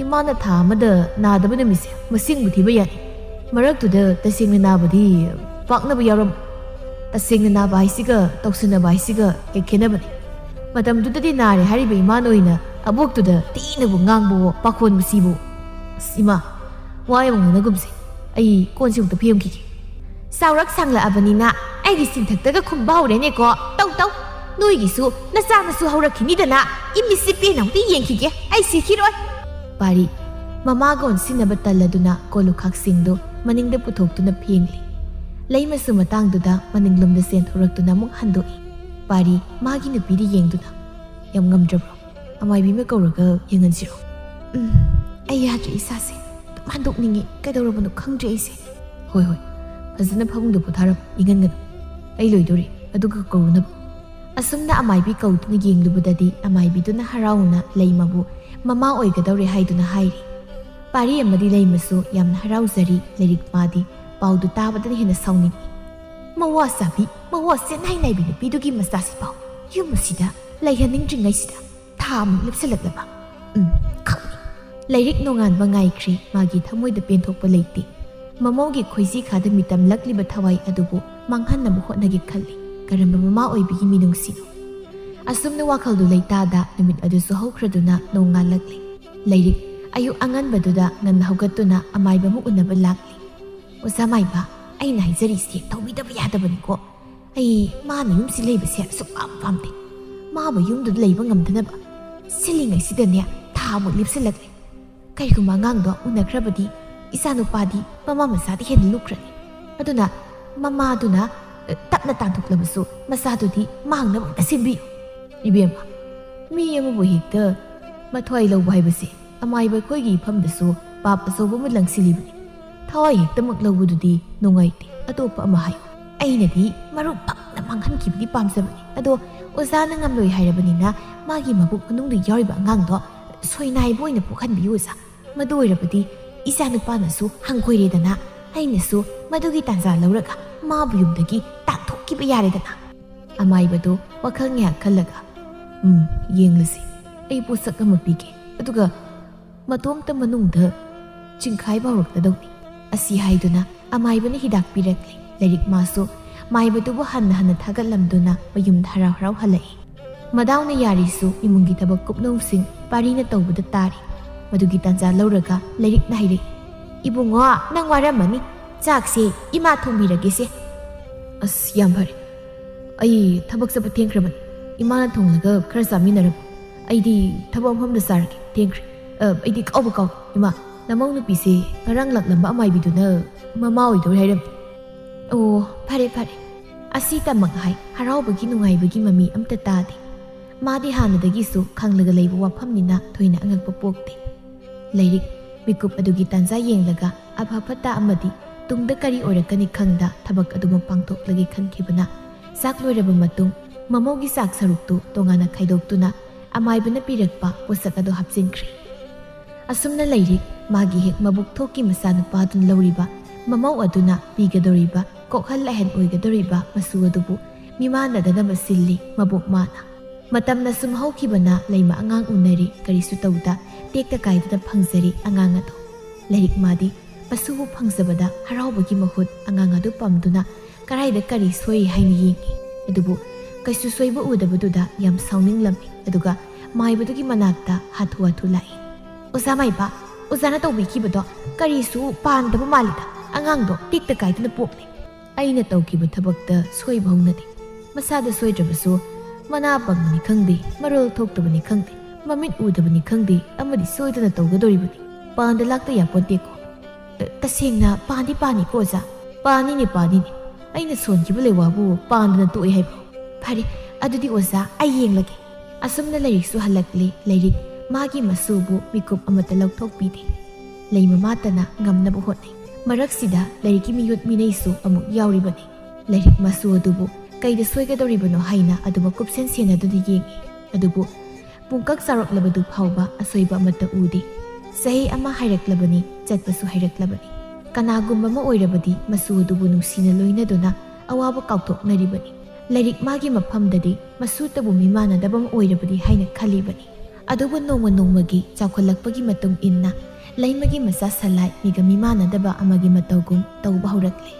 ꯏꯃꯥꯅ ꯊꯥ ꯑꯃꯗ ꯅꯥꯗꯕ ꯅꯨꯃꯤꯠꯁꯦ ꯃꯁꯤꯡꯕꯨ ꯊꯤꯕ ꯌꯥꯅꯤ ꯃꯔꯛꯇꯨꯗ ꯇꯁꯦꯡꯅ ꯅꯥꯕꯗꯤ ꯄꯥꯛꯅꯕ ꯌꯥꯎꯔꯝꯃꯣꯏ ꯇꯁꯦꯡꯅ ꯅꯥꯕ ꯍꯥꯏꯁꯤꯒ ꯇꯧꯁꯟꯅꯕ ꯍꯥꯏꯁꯤꯒ ꯍꯦꯛ ꯈꯦꯠꯅꯕꯅꯤ ꯃꯇꯝꯗꯨꯗꯗꯤ ꯅꯥꯔꯦ ꯍꯥꯏꯔꯤꯕ ꯏꯃꯥꯅ ꯑꯣꯏꯅ ꯑꯕꯣꯛꯇꯨꯗ ꯊꯤꯅꯕꯨ ꯉꯥꯡꯕꯋꯣ ꯄꯥꯈꯣꯟꯕꯨ ꯁꯤꯕꯨ ꯏꯃꯥ ꯋꯥ ꯌꯥꯝ ꯉꯥꯡꯅꯒꯨꯝꯁꯦ ꯑꯩ ꯀꯣꯟꯁꯤ ꯑꯃꯨꯛꯇ ꯐꯦꯡꯈꯤꯒꯦ ꯆꯥꯎꯔꯛ ꯁꯥꯡꯂꯛꯑꯕꯅꯤꯅ ꯑꯩꯒꯤ ꯆꯤꯟꯊꯛꯇꯒ ꯈꯨꯝꯕ ꯍꯧꯔꯦꯅꯦꯀꯣ ꯇꯧ ꯅꯣꯏꯒꯤꯁꯨ ꯅꯆꯥꯅꯁꯨ ꯍꯧꯔꯛꯈꯤꯅꯤꯗꯅ ꯏꯃꯤꯠꯁꯤ ꯄꯦꯟꯅ ꯑꯃꯨꯛꯇ ꯌꯦꯡꯈꯤꯒꯦ ꯑꯩ ꯁꯤꯈꯤꯔꯣꯏ ꯄꯥꯔꯤ ꯃꯃꯥꯒ ꯑꯣꯟꯁꯤꯟꯅꯕ ꯇꯜꯂꯗꯨꯅ ꯀꯣꯜꯂꯨꯈꯥꯛꯁꯤꯡꯗꯨ ꯃꯅꯤꯡꯗ ꯄꯨꯊꯣꯛꯇꯨꯅ ꯐꯦꯡꯂꯤ ꯂꯩꯃꯁꯨ ꯃꯇꯥꯡꯗꯨꯗ ꯃꯅꯤꯡꯂꯣꯝꯗ ꯆꯦꯟꯊꯣꯔꯛꯇꯨꯅ ꯑꯃꯨꯛ ꯍꯟꯗꯣꯛꯏ ꯄꯥꯔꯤ ꯃꯥꯒꯤ ꯅꯨꯄꯤꯗ ꯌꯦꯡꯗꯨꯅ ꯌꯥꯝ ꯉꯝꯗ꯭ꯔꯕ꯭ꯔꯣ ꯑꯃꯥꯏꯕꯤꯃ ꯀꯧꯔꯒ ꯌꯦꯡꯍꯟꯁꯤꯔꯣ ꯑꯩ ꯌꯥꯗ꯭ꯔꯦ ꯏꯁꯥꯁꯦ ꯑꯗꯨꯝ ꯍꯟꯗꯣꯛꯅꯤꯡꯉꯤ ꯀꯩꯗꯧꯔꯕꯅꯣ ꯈꯪꯗ꯭ꯔꯦ ꯑꯩꯁꯦ ꯍꯣꯏ ꯐꯖꯅ ꯐꯃꯨꯡꯗ ꯄꯣꯊꯥꯔꯕ ꯏꯪꯍꯟꯒꯅꯨ ꯑꯩ ꯂꯣꯏꯗꯣꯔꯤ ꯑꯗꯨꯒ ꯀꯧꯔꯨꯅꯕ ꯑꯁꯨꯝꯅ ꯑꯃꯥꯏꯕꯤ ꯀꯧꯗꯨꯅ ꯌꯦꯡꯂꯨꯕꯗꯗꯤ ꯑꯃꯥꯏꯕꯤꯗꯨꯅ ꯍꯔꯥꯎꯅ ꯂꯩꯃꯕꯨ ꯃꯃꯥ ꯑꯣꯏꯒꯗꯧꯔꯦ ꯍꯥꯏꯗꯨꯅ ꯍꯥꯏꯔꯤ ꯄꯥꯔꯤ ꯑꯃꯗꯤ ꯂꯩꯃꯁꯨ ꯌꯥꯝꯅ ꯍꯔꯥꯎꯖꯔꯤ ꯂꯥꯏꯔꯤꯛ ꯃꯥꯗꯤ ꯄꯥꯎꯗꯨ ꯇꯥꯕꯗꯅ ꯍꯦꯟꯅ ꯁꯥꯎꯅꯤꯡꯉꯤ ꯃꯋꯥ ꯆꯥꯕꯤ ꯃꯋꯥ ꯆꯦꯟꯅꯥꯏ ꯅꯥꯏꯕꯤ ꯅꯨꯄꯤꯗꯨꯒꯤ ꯃꯆꯥꯁꯤꯐꯥꯎ ꯌꯨꯝ ꯑꯁꯤꯗ ꯂꯩꯍꯟꯅꯤꯡꯗ꯭ꯔꯤꯉꯩꯁꯤꯗ ꯊꯥ ꯑꯃꯨꯛ ꯂꯦꯞꯁꯤꯜꯂꯛꯂꯕ ꯈꯪꯉꯤ ꯂꯥꯏꯔꯤꯛ ꯅꯣꯡꯉꯥꯟꯕ ꯉꯥꯏꯈ꯭ꯔꯤ ꯃꯥꯒꯤ ꯊꯃꯣꯏꯗ ꯄꯦꯟꯊꯣꯛꯄ ꯂꯩꯇꯦ ꯃꯃꯧꯒꯤ ꯈꯣꯏꯖꯤ ꯈꯥꯗ ꯃꯤꯇꯝꯂꯛꯂꯤꯕ ꯊꯋꯥꯏ ꯑꯗꯨꯕꯨ ꯃꯥꯡꯍꯟꯅꯕ ꯍꯣꯠꯅꯒꯦ ꯈꯜꯂꯤ ꯀꯔꯝꯕ ꯃꯃꯥ ꯑꯣꯏꯕꯒꯤ ꯃꯤꯅꯨꯡꯁꯤꯅꯣ ꯑꯁꯨꯝꯅ ꯋꯥꯈꯜꯗꯨ ꯂꯩꯇꯥꯗ ꯅꯨꯃꯤꯠ ꯑꯗꯨꯁꯨ ꯍꯧꯈ꯭ꯔꯗꯨꯅ ꯅꯣꯡꯉꯥꯜꯂꯛꯂꯤ ꯂꯩꯔꯤꯛ ꯑꯌꯨꯛ ꯑꯉꯟꯕꯗꯨꯗ ꯉꯟꯅ ꯍꯧꯒꯠꯇꯨꯅ ꯑꯃꯥꯏꯕ ꯑꯃ ꯎꯅꯕ ꯂꯥꯛꯂꯤ ꯑꯣꯖꯥ ꯃꯥꯏꯕ ꯑꯩꯅ ꯍꯥꯏꯖꯔꯤꯁꯦ ꯇꯧꯕꯤꯗꯕ ꯌꯥꯗꯕꯅꯤꯀꯣ ꯑꯩ ꯃꯥꯅ ꯌꯨꯝꯁꯤ ꯂꯩꯕꯁꯦ ꯁꯨꯛꯄꯥꯝ ꯄꯥꯝꯗꯦ ꯃꯥꯕꯨ ꯌꯨꯝꯗꯨꯗ ꯂꯩꯕ ꯉꯝꯗꯅꯕ ꯁꯤꯜꯂꯤꯉꯩꯁꯤꯗꯅꯦ ꯊꯥꯃꯨꯛ ꯂꯦꯞꯁꯤꯜꯂꯛꯂꯦ ꯀꯩꯒꯨꯝꯕ ꯑꯉꯥꯡꯗꯣ ꯎꯅꯈ꯭ꯔꯕꯗꯤ ꯏꯆꯥꯅꯨꯄꯥꯗꯤ ꯃꯃꯥ ꯃꯆꯥꯗꯤ ꯍꯦꯟꯅ ꯂꯨꯈ꯭ꯔꯅꯤ ꯑꯗꯨꯅ ꯃꯃꯥꯗꯨꯅ ꯇꯞꯅ ꯇꯥꯟꯊꯣꯛꯂꯕꯁꯨ ꯃꯆꯥꯗꯨꯗꯤ ꯃꯥꯡꯅꯕ ꯑꯝꯇ ꯁꯤꯟꯕꯤꯌꯨ ꯏꯕꯦꯝꯃ ꯃꯤ ꯑꯃꯕꯨ ꯍꯦꯛꯇ ꯃꯊ꯭ꯋꯥꯏ ꯂꯧꯕ ꯍꯥꯏꯕꯁꯦ ꯑꯃꯥꯏꯕ ꯑꯩꯈꯣꯏꯒꯤ ꯏꯐꯝꯗꯁꯨ ꯄꯥꯞ ꯑꯆꯧꯕ ꯑꯃ ꯂꯪꯁꯤꯜꯂꯤꯕꯅꯤ ꯊꯋꯥꯏ ꯍꯦꯛꯇꯃꯛ ꯂꯧꯕꯗꯨꯗꯤ ꯅꯨꯡꯉꯥꯏꯇꯦ ꯑꯇꯣꯞꯄ ꯑꯃ ꯍꯥꯏꯌꯨ ꯑꯩꯅꯗꯤ ꯃꯔꯨꯞ ꯄꯛꯅ ꯃꯥꯡꯍꯟꯈꯤꯕꯗꯤ ꯄꯥꯝꯖꯕꯅꯤ ꯑꯗꯣ ꯑꯣꯖꯥꯅ ꯉꯝꯂꯣꯏ ꯍꯥꯏꯔꯕꯅꯤꯅ ꯃꯥꯒꯤ ꯃꯕꯨꯛ ꯃꯅꯨꯡꯗ ꯌꯥꯎꯔꯤꯕ ꯑꯉꯥꯡꯗꯣ ꯁꯣꯏꯅꯥꯏꯕ ꯑꯣꯏꯅ ꯄꯣꯛꯍꯟꯕꯤꯌꯨ ꯑꯣꯖꯥ ꯃꯗꯨ ꯑꯣꯏꯔꯕꯗꯤ ꯏꯆꯥꯅꯨꯄꯥꯅꯁꯨ ꯍꯪꯒꯣꯏꯔꯦꯗꯅ ꯑꯩꯅꯁꯨ ꯃꯗꯨꯒꯤ ꯇꯥꯟꯖꯥ ꯂꯧꯔꯒ ꯃꯥꯕꯨ ꯌꯨꯝꯗꯒꯤ ꯇꯥꯟꯊꯣꯛꯈꯤꯕ ꯌꯥꯔꯦꯗꯅ ꯑꯃꯥꯏꯕꯗꯣ ꯋꯥꯈꯜ ꯉꯥꯏꯍꯥꯛ ꯈꯜꯂꯒ ꯌꯦꯡꯂꯁꯤ ꯑꯩ ꯄꯣꯠꯁꯛ ꯑꯃ ꯄꯤꯒꯦ ꯑꯗꯨꯒ ꯃꯇꯣꯝꯇ ꯃꯅꯨꯡꯗ ꯆꯤꯡꯈꯥꯏꯕ ꯍꯧꯔꯛꯂꯗꯧꯅꯤ ꯑꯁꯤ ꯍꯥꯏꯗꯨꯅ ꯑꯃꯥꯏꯕꯅ ꯍꯤꯗꯥꯛ ꯄꯤꯔꯛꯂꯦ ꯂꯥꯏꯔꯤꯛ ꯃꯥꯁꯨ ꯃꯥꯏꯕꯗꯨꯕꯨ ꯍꯟꯅ ꯍꯟꯅ ꯊꯥꯒꯠꯂꯝꯗꯨꯅ ꯃꯌꯨꯝꯗ ꯍꯔꯥꯎ ꯍꯔꯥꯎ ꯍꯜꯂꯛꯏ ꯃꯗꯥꯎꯅ ꯌꯥꯔꯤꯁꯨ ꯏꯃꯨꯡꯒꯤ ꯊꯕꯛ ꯀꯨꯞꯅꯧꯁꯤꯡ ꯄꯥꯔꯤꯅ ꯇꯧꯕꯗ ꯇꯥꯔꯤ ꯃꯗꯨꯒꯤ ꯇꯥꯟꯖꯥ ꯂꯧꯔꯒ ꯂꯥꯏꯔꯤꯛꯅ ꯍꯥꯏꯔꯛꯏ ꯏꯕꯨꯡꯉꯣ ꯅꯪ ꯋꯥꯔꯝꯃꯅꯤ ꯆꯥꯛꯁꯦ ꯏꯃꯥ ꯊꯣꯡꯕꯤꯔꯒꯦꯁꯦ ꯑꯁ ꯌꯥꯝ ꯐꯔꯦ ꯑꯩ ꯊꯕꯛ ꯆꯠꯄ ꯊꯦꯡꯈ꯭ꯔꯕꯅꯤ ꯏꯃꯥꯅ ꯊꯣꯡꯂꯒꯈꯔ ꯆꯥꯃꯤꯟꯅꯔꯝꯃꯨ ꯑꯩꯗꯤ ꯊꯕꯛ ꯃꯐꯝꯗ ꯆꯥꯔꯒꯦ ꯊꯦꯡꯈ꯭ꯔꯦ ꯑꯩꯗꯤ ꯀꯥꯎ ꯏꯃꯥ ꯅꯃꯧ ꯅꯨꯄꯤꯁꯦ ꯉꯔꯥꯡ ꯂꯥꯛꯂꯝꯕ ꯑꯃꯥꯏꯕꯤꯗꯨꯅ ꯃꯃꯥ ꯑꯣꯏꯗꯧꯔꯦ ꯍꯥꯏꯔꯝꯃꯤ ꯑꯣ ꯐꯔꯦ ꯐꯔꯦ ꯑꯁꯤꯇꯃꯛ ꯍꯥꯏ ꯍꯔꯥꯎꯕꯒꯤ ꯅꯨꯡꯉꯥꯏꯕꯒꯤ ꯃꯃꯤ ꯑꯝꯇ ꯇꯥꯗꯦ ꯃꯥꯗꯤ ꯍꯥꯟꯅꯗꯒꯤꯁꯨ ꯈꯪꯂꯒ ꯂꯩꯕ ꯋꯥꯐꯝꯅꯤꯅ ꯊꯣꯏꯅ ꯑꯉꯛꯄ ꯄꯣꯛꯇꯦ ꯂꯥꯏꯔꯤꯛ ꯃꯤꯀꯨꯞ ꯑꯗꯨꯒꯤ ꯇꯥꯟꯖꯥ ꯌꯦꯡꯂꯒ ꯑꯐ ꯐꯠꯇ ꯑꯃꯗꯤ ꯇꯨꯡꯗ ꯀꯔꯤ ꯑꯣꯏꯔꯛꯀꯅꯤ ꯈꯪꯗ ꯊꯕꯛ ꯑꯗꯨꯃꯛ ꯄꯥꯡꯊꯣꯛꯂꯒꯦ ꯈꯟꯈꯤꯕꯅ ꯆꯥꯛ ꯂꯣꯏꯔꯕ ꯃꯇꯨꯡ ꯃꯃꯧꯒꯤ ꯆꯥꯛ ꯁꯔꯨꯛꯇꯨ ꯇꯣꯉꯥꯟꯅ ꯈꯥꯏꯗꯣꯛꯇꯨꯅ ꯑꯃꯥꯏꯕꯅ ꯄꯤꯔꯛꯄ ꯄꯣꯠꯁꯛ ꯑꯗꯨ ꯍꯥꯞꯆꯤꯟꯈ꯭ꯔꯦ ꯑꯁꯨꯝꯅ ꯂꯩꯔꯤꯛ ꯃꯥꯒꯤ ꯍꯦꯛ ꯃꯕꯨꯛ ꯊꯣꯛꯀꯤ ꯃꯆꯥꯅꯨꯄꯥꯗꯨꯅ ꯂꯧꯔꯤꯕ ꯃꯃꯧ ꯑꯗꯨꯅ ꯄꯤꯒꯗꯧꯔꯤꯕ ꯀꯣꯛꯍꯜ ꯑꯍꯟ ꯑꯣꯏꯒꯗꯧꯔꯤꯕ ꯃꯁꯨ ꯑꯗꯨꯕꯨ ꯃꯤꯃꯥꯟꯅꯗꯅꯕ ꯁꯤꯜꯂꯤ ꯃꯕꯣꯛ ꯃꯥꯅ ꯃꯇꯝꯅ ꯁꯨꯝ ꯍꯧꯈꯤꯕꯅ ꯂꯩꯃ ꯑꯉꯥꯡ ꯎꯅꯔꯤ ꯀꯔꯤꯁꯨ ꯇꯧꯗ ꯇꯦꯛꯇ ꯀꯥꯏꯗꯅ ꯐꯪꯖꯔꯤ ꯑꯉꯥꯡ ꯑꯗꯨ ꯂꯥꯏꯔꯤꯛ ꯃꯥꯗꯤ ꯃꯁꯨꯕꯨ ꯐꯪꯖꯕꯗ ꯍꯔꯥꯎꯕꯒꯤ ꯃꯍꯨꯠ ꯑꯉꯥꯡ ꯑꯗꯨ ꯄꯝꯗꯨꯅ ꯀꯔꯥꯏꯗ ꯀꯔꯤ ꯁꯣꯏ ꯍꯥꯏꯅ ꯌꯦꯡꯉꯤ ꯑꯗꯨꯕꯨ ꯀꯩꯁꯨ ꯁꯣꯏꯕ ꯎꯗꯕꯗꯨꯗ ꯌꯥꯝ ꯁꯥꯎꯅꯤꯡꯂꯝꯃꯤ ꯑꯗꯨꯒ ꯃꯥꯏꯕꯗꯨꯒꯤ ꯃꯅꯥꯛꯇ ꯍꯥꯊꯨ ꯍꯥꯊꯨ ꯂꯥꯛꯏ ꯑꯣꯖꯥ ꯃꯥꯏꯕ ꯑꯣꯖꯥꯅ ꯇꯧꯕꯤꯈꯤꯕꯗꯣ ꯀꯔꯤꯁꯨ ꯄꯥꯟꯗꯕ ꯃꯥꯜꯂꯤꯗ ꯑꯉꯥꯡꯗꯣ ꯇꯦꯛꯇ ꯀꯥꯏꯗꯅ ꯄꯣꯛꯂꯦ ꯑꯩꯅ ꯇꯧꯈꯤꯕ ꯊꯕꯛꯇ ꯁꯣꯏꯕ ꯍꯧꯅꯗꯦ ꯃꯁꯥꯗ ꯁꯣꯏꯗ꯭ꯔꯕꯁꯨ ꯃꯅꯥ ꯄꯪꯕꯅꯤ ꯈꯪꯗꯦ ꯃꯔꯣꯜ ꯊꯣꯛꯇꯕꯅꯤ ꯈꯪꯗꯦ ꯃꯃꯤꯠ ꯎꯗꯕꯅꯤ ꯈꯪꯗꯦ ꯑꯃꯗꯤ ꯁꯣꯏꯗꯅ ꯇꯧꯒꯗꯧꯔꯤꯕꯅꯤ ꯄꯥꯟꯗ ꯂꯥꯛꯇ ꯌꯥꯄꯣꯟꯇꯦꯀꯣ ꯇꯁꯦꯡꯅ ꯄꯥꯟꯗꯤ ꯄꯥꯅꯤꯀꯣ ꯑꯣꯖꯥ ꯄꯥꯅꯤꯅꯦ ꯑꯩꯅ ꯁꯣꯟꯈꯤꯕ ꯂꯩꯋꯥꯕꯨ ꯄꯥꯟꯗꯅ ꯇꯣꯛꯑꯦ ꯍꯥꯏꯕ ꯐꯔꯦ ꯑꯗꯨꯗꯤ ꯑꯣꯖꯥ ꯑꯩ ꯌꯦꯡꯂꯒꯦ ꯑꯁꯨꯝꯅ ꯂꯥꯏꯔꯤꯛꯁꯨ ꯍꯜꯂꯛꯂꯤ ꯂꯥꯏꯔꯤꯛ ꯃꯥꯒꯤ ꯃꯁꯨꯕꯨ ꯃꯤꯀꯨꯞ ꯑꯃꯠꯇ ꯂꯧꯊꯣꯛꯄꯤꯗꯦ ꯂꯩꯃ ꯃꯥꯇꯅ ꯉꯝꯅꯕ ꯍꯣꯠꯅꯩ ꯃꯔꯛꯁꯤꯗ ꯂꯥꯏꯔꯤꯛꯀꯤ ꯃꯤꯌꯣꯠ ꯃꯤꯅꯩꯁꯨ ꯑꯃꯨꯛ ꯌꯥꯎꯔꯤꯕꯅꯤ ꯂꯥꯏꯔꯤꯛ ꯃꯁꯨ ꯑꯗꯨꯕꯨ ꯀꯩꯗ ꯁꯣꯏꯒꯗꯧꯔꯤꯕꯅꯣ ꯍꯥꯏꯅ ꯑꯗꯨꯃꯛ ꯀꯨꯞꯁꯦꯟ ꯁꯦꯟꯅꯗꯨꯅ ꯌꯦꯡꯉꯤ ꯑꯗꯨꯕꯨ ꯄꯨꯡꯀꯛ ꯆꯥꯎꯔꯛꯂꯕꯗꯨ ꯐꯥꯎꯕ ꯑꯁꯣꯏꯕ ꯑꯃꯠꯇ ꯎꯗꯦ ꯆꯍꯤ ꯑꯃ ꯍꯥꯏꯔꯛꯂꯕꯅꯤ ꯆꯠꯄꯁꯨ ꯍꯩꯔꯛꯂꯕꯅꯤ ꯀꯅꯥꯒꯨꯝꯕ ꯑꯃ ꯑꯣꯏꯔꯕꯗꯤ ꯃꯁꯨ ꯑꯗꯨꯕꯨ ꯅꯨꯡꯁꯤꯅ ꯂꯣꯏꯅꯗꯨꯅ ꯑꯋꯥꯕ ꯀꯥꯎꯊꯣꯛꯅꯔꯤꯕꯅꯤ ꯂꯥꯏꯔꯤꯛ ꯃꯥꯒꯤ ꯃꯐꯝꯗꯗꯤ ꯃꯁꯨꯇꯕꯨ ꯃꯤꯃꯥꯟꯅꯗꯕ ꯑꯃ ꯑꯣꯏꯔꯕꯗꯤ ꯍꯥꯏꯅ ꯈꯜꯂꯤꯕꯅꯤ ꯑꯗꯨꯕꯨ ꯅꯣꯡꯃ ꯅꯣꯡꯃꯒꯤ ꯆꯥꯎꯈꯠꯂꯛꯄꯒꯤ ꯃꯇꯨꯡ ꯏꯟꯅ ꯂꯩꯃꯒꯤ ꯃꯆꯥ ꯁꯂꯥꯏ ꯃꯤꯒ ꯃꯤꯃꯥꯟꯅꯗꯕ ꯑꯃꯒꯤ ꯃꯇꯧꯒꯨꯝ ꯇꯧꯕ ꯍꯧꯔꯛꯂꯦ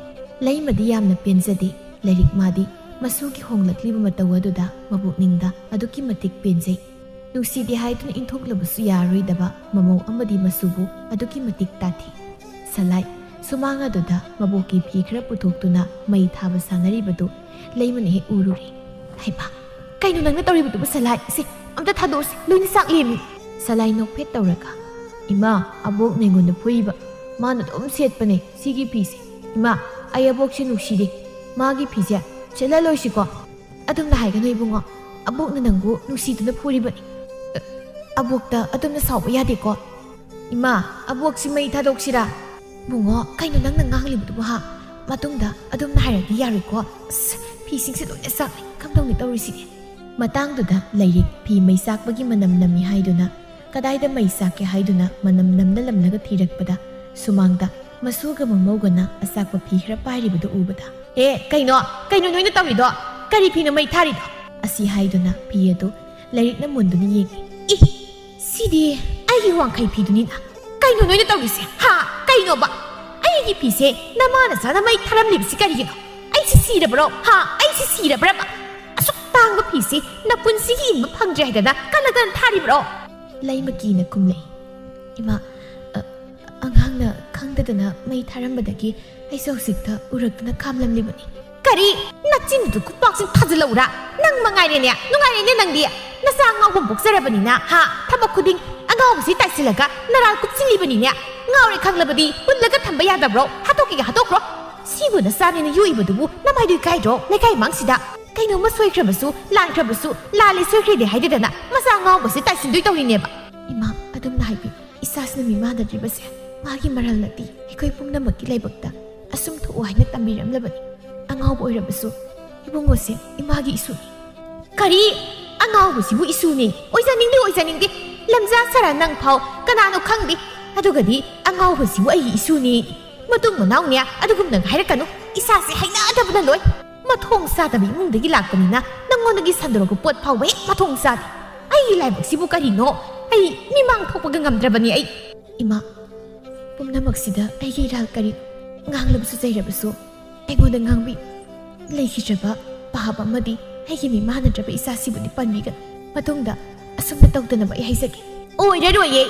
ꯂꯩꯃꯗꯤ ꯌꯥꯝꯅ ꯄꯦꯟꯖꯗꯦ ꯂꯥꯏꯔꯤꯛ ꯃꯥꯗꯤ ꯃꯁꯨꯒꯤ ꯍꯣꯡꯂꯛꯂꯤꯕ ꯃꯇꯧ ꯑꯗꯨꯗ ꯃꯄꯨꯛꯅꯤꯡꯗ ꯑꯗꯨꯛꯀꯤ ꯃꯇꯤꯛ ꯄꯦꯟꯖꯩ ꯅꯨꯡꯁꯤꯗꯦ ꯍꯥꯏꯗꯨꯅ ꯏꯟꯊꯣꯛꯂꯕꯁꯨ ꯌꯥꯔꯣꯏꯗꯕ ꯃꯃꯧ ꯑꯃꯗꯤ ꯃꯁꯨꯕꯨ ꯑꯗꯨꯛꯀꯤ ꯃꯇꯤꯛ ꯇꯥꯊꯤ ꯁꯂꯥꯏ ꯁꯨꯃꯥꯡ ꯑꯗꯨꯗ ꯃꯕꯣꯛꯀꯤ ꯐꯤ ꯈꯔ ꯄꯨꯊꯣꯛꯇꯨꯅ ꯃꯩ ꯊꯥꯕ ꯁꯥꯟꯅꯔꯤꯕꯗꯨ ꯂꯩꯃꯅ ꯍꯦꯛ ꯎꯔꯨꯔꯤ ꯍꯩꯃꯥ ꯀꯩꯅꯣ ꯅꯪꯅ ꯇꯧꯔꯤꯕꯗꯨꯕꯨ ꯁꯂꯥꯏ ꯁꯤ ꯑꯝꯇ ꯊꯥꯗꯣꯛꯑꯁꯤ ꯂꯣꯏꯅ ꯆꯥꯛ ꯂꯦꯝꯃꯤ ꯁꯂꯥꯏ ꯅꯣꯛꯐꯦꯠ ꯇꯧꯔꯒ ꯏꯃꯥ ꯑꯕꯣꯛꯅ ꯑꯩꯉꯣꯟꯗ ꯐꯨꯏꯕ ꯃꯥꯅ ꯑꯗꯨꯝ ꯁꯦꯠꯄꯅꯦ ꯁꯤꯒꯤ ꯐꯤꯁꯦ ꯏꯃꯥ ꯑꯩ ꯑꯕꯣꯛꯁꯦ ꯅꯨꯡꯁꯤꯗꯦ ꯃꯥꯒꯤ ꯐꯤꯁꯦ ꯁꯦꯠꯍꯜꯂꯣꯏꯁꯤꯀꯣ ꯑꯗꯨꯝꯅ ꯍꯥꯏꯒꯅꯨ ꯏꯕꯨꯡꯉꯣ ꯑꯕꯣꯛꯅ ꯅꯪꯕꯨ ꯅꯨꯡꯁꯤꯗꯨꯅ ꯐꯨꯔꯤꯕꯅꯤ ꯑꯕꯣꯛꯇ ꯑꯗꯨꯝꯅ ꯁꯥꯎꯕ ꯌꯥꯗꯦꯀꯣ ꯏꯃꯥ ꯑꯕꯣꯛꯁꯤ ꯃꯩ ꯊꯥꯗꯣꯛꯁꯤꯔꯥ ꯕꯨꯡꯉꯣ ꯀꯩꯅꯣ ꯅꯪꯅ ꯉꯥꯡꯂꯤꯕꯗꯨꯕꯨ ꯍꯥ ꯃꯇꯨꯡꯗ ꯑꯗꯨꯝꯅ ꯍꯥꯏꯔꯗꯤ ꯌꯥꯔꯣꯏꯀꯣ ꯑꯁ ꯐꯤꯁꯤꯡꯁꯦ ꯂꯣꯏꯅ ꯆꯥꯛꯂꯦ ꯀꯝꯗꯧꯅꯤ ꯇꯧꯔꯤꯁꯤꯗꯤ ꯃꯇꯥꯡꯗꯨꯗ ꯂꯥꯏꯔꯤꯛ ꯐꯤ ꯃꯩ ꯆꯥꯛꯄꯒꯤ ꯃꯅꯝ ꯅꯝꯃꯤ ꯍꯥꯏꯗꯨꯅ ꯀꯗꯥꯏꯗ ꯃꯩ ꯆꯥꯛꯀꯦ ꯍꯥꯏꯗꯨꯅ ꯃꯅꯝ ꯅꯝꯂꯒ ꯊꯤꯔꯛꯄꯗ ꯁꯨꯃꯥꯡꯗ ꯃꯁꯨꯒ ꯃꯃꯧꯒꯅ ꯑꯆꯥꯛꯄ ꯐꯤ ꯈꯔ ꯄꯥꯏꯔꯤꯕꯗꯨ ꯎꯕꯗ ꯀꯩꯅꯣ ꯅꯣꯏꯅ ꯇꯧꯔꯤꯗꯣ ꯀꯔꯤ ꯐꯤꯅꯣ ꯃꯩ ꯊꯥꯔꯤꯗꯣ ꯑꯁꯤ ꯍꯥꯏꯗꯨꯅ ꯐꯤ ꯑꯗꯨ ꯂꯥꯏꯔꯤꯛꯅ ꯃꯨꯟꯗꯨꯅ ꯌꯦꯡꯉꯤ ꯁꯤꯗꯤ ꯑꯩꯒꯤ ꯋꯥꯡꯈꯩ ꯐꯤꯗꯨꯅꯤꯅ ꯀꯩꯅꯣ ꯅꯣꯏꯅ ꯇꯧꯔꯤꯁꯦ ꯍꯥ ꯀꯩꯅꯣꯕ ꯑꯩꯒꯤ ꯐꯤꯁꯦ ꯅꯃꯥꯅ ꯆꯥꯅ ꯃꯩ ꯊꯥꯔꯝꯂꯤꯕꯁꯤ ꯀꯔꯤꯒꯤꯅꯣ ꯑꯩꯁꯤ ꯁꯤꯔꯕ꯭ꯔꯣ ꯍꯥ ꯑꯩꯁꯤ ꯁꯤꯔꯕ꯭ꯔꯕ ꯑꯁꯨꯛ ꯇꯥꯡꯕ ꯐꯤꯁꯤ ꯅꯄꯨꯟꯁꯤꯒꯤ ꯏꯟꯕ ꯐꯪꯗ꯭ꯔꯦ ꯍꯥꯏꯗꯅ ꯀꯅꯥ ꯊꯥꯔꯤꯕ꯭ꯔꯣ ꯂꯩꯃ ꯀꯤꯅ ꯈꯨꯝꯂꯛꯏ ꯏꯃꯥ ꯑꯉꯥꯡꯅ ꯈꯪꯗꯗꯅ ꯃꯩ ꯊꯥꯔꯝꯕꯗꯒꯤ ꯑꯩꯁꯨ ꯍꯧꯖꯤꯛꯇ ꯎꯔꯛꯇꯨꯅ ꯈꯥꯝꯂꯝꯂꯤꯕꯅꯤ ꯀꯔꯤ ꯅꯆꯤꯟꯗꯨ ꯈꯨꯄꯥꯛꯁꯤꯡ ꯊꯥꯖꯤꯜꯂꯛꯎꯔꯥ ꯅꯪ ꯃꯉꯥꯏꯔꯦꯅꯦ ꯅꯨꯡꯉꯥꯏꯔꯦꯅꯦ ꯅꯪꯗꯤ ꯅꯆꯥ ꯑꯉꯥꯎꯕ ꯄꯣꯛꯆꯔꯕꯅꯤꯅ ꯍꯥ ꯊꯕꯛ ꯈꯨꯗꯤꯡ ꯑꯉꯥꯎꯕꯁꯤ ꯇꯥꯏꯁꯤꯜꯂꯒ ꯅꯔꯥꯜ ꯀꯨꯞꯁꯤꯜꯂꯤꯕꯅꯤꯅꯦ ꯉꯥꯎꯔꯦ ꯈꯪꯂꯕꯗꯤ ꯄꯨꯜꯂꯒ ꯊꯝꯕ ꯌꯥꯗꯕ꯭ꯔꯣ ꯍꯥꯠꯇꯣꯛꯀꯦꯒ ꯍꯥꯠꯇꯣꯛꯈ꯭ꯔꯣ ꯁꯤꯕꯨ ꯅꯆꯥꯅꯦꯅ ꯌꯣꯛꯏꯕꯗꯨꯕꯨ ꯅꯃꯥꯏꯗꯨ ꯏꯀꯥꯏꯗ꯭ꯔꯣ ꯂꯩꯀꯥꯏ ꯃꯥꯡꯁꯤꯗ ꯀꯩꯅꯣꯝꯃ ꯁꯣꯏꯈ꯭ꯔꯕꯁꯨ ꯂꯥꯟꯈ꯭ꯔꯕꯁꯨ ꯂꯥꯜꯂꯦ ꯁꯣꯏꯈ꯭ꯔꯦꯗꯤ ꯍꯥꯏꯗꯗꯅ ꯃꯆꯥ ꯉꯥꯎꯕꯁꯦ ꯇꯥꯏꯁꯤꯟꯗꯣꯏ ꯇꯧꯔꯤꯅꯦꯕ ꯏꯃꯥ ꯑꯗꯨꯝꯅ ꯍꯥꯏꯕꯤꯌꯨ ꯏꯆꯥꯁꯤꯅ ꯃꯤꯃꯥꯟꯅꯗ꯭ꯔꯤꯕꯁꯦ ꯃꯥꯒꯤ ꯃꯔꯜ ꯅꯠꯇꯦ ꯑꯩꯈꯣꯏ ꯄꯨꯝꯅꯃꯛꯀꯤ ꯂꯥꯏꯕꯛꯇ ꯑꯁꯨꯝ ꯊꯣꯛꯎ ꯍꯥꯏꯅ ꯇꯝꯕꯤꯔꯝꯂꯕꯅꯤ ꯑꯉꯥꯎꯕ ꯑꯣꯏꯔꯕꯁꯨ ꯏꯕꯨꯡꯉꯣꯁꯦ ꯏꯃꯥꯒꯤ ꯏꯁꯨꯅꯤ ꯀꯔꯤ ꯑꯉꯥꯎꯕꯁꯤꯕꯨ ꯏꯁꯨꯅꯤ ꯑꯣꯏꯖꯅꯤꯡꯗꯦ ꯂꯝꯖꯥ ꯁꯔꯥ ꯅꯪ ꯐꯥꯎ ꯀꯅꯥꯅꯣ ꯈꯪꯗꯦ ꯑꯗꯨꯒꯗꯤ ꯑꯉꯥꯎꯕꯁꯤꯕꯨ ꯑꯩꯒꯤ ꯏꯁꯨꯅꯤ ꯃꯇꯨꯡ ꯃꯅꯥꯎꯅꯦ ꯑꯗꯨꯒꯨꯝꯅ ꯍꯥꯏꯔꯛꯀꯅꯨ ꯏꯁꯥꯁꯦ ꯍꯩꯅꯗꯕꯅ ꯂꯣꯏ ꯃꯊꯣꯡ ꯆꯥꯗꯕ ꯏꯃꯨꯡꯗꯒꯤ ꯂꯥꯛꯄꯅꯤꯅ ꯅꯪꯉꯣꯟꯗꯒꯤ ꯁꯟꯗꯣꯔꯛꯄ ꯄꯣꯠ ꯐꯥꯎꯕ ꯍꯦꯛ ꯃꯊꯣꯡ ꯆꯥꯗꯦ ꯑꯩꯒꯤ ꯂꯥꯏꯕꯛꯁꯤꯕꯨ ꯀꯔꯤꯅꯣ ꯑꯩ ꯃꯤꯃꯥꯡ ꯊꯣꯛꯄꯒ ꯉꯝꯗ꯭ꯔꯕꯅꯤ ꯑꯩ ꯏꯃꯥ ꯄꯨꯝꯅꯃꯛꯁꯤꯗ ꯑꯩꯒꯤ ꯏꯔꯥꯜ ꯀꯔꯤꯅꯣ ꯉꯥꯡꯂꯕꯁꯨ ꯆꯩꯔꯕꯁꯨ ꯑꯩꯉꯣꯟꯗ ꯉꯥꯡꯕꯤ ꯂꯩꯈꯤꯗ꯭ꯔꯕ ꯄꯥꯕ ꯑꯃꯗꯤ ꯑꯩꯒꯤ ꯃꯤꯃꯥꯟꯅꯗ꯭ꯔꯕ ꯏꯆꯥꯁꯤꯕꯨꯗꯤ ꯄꯟꯕꯤꯒꯅꯨ ꯃꯇꯨꯡꯗ ꯑꯁꯨꯝꯅ ꯇꯧꯗꯅꯕ ꯑꯩ ꯍꯥꯏꯖꯒꯦ ꯑꯣꯏꯔꯔꯣꯏꯌꯦ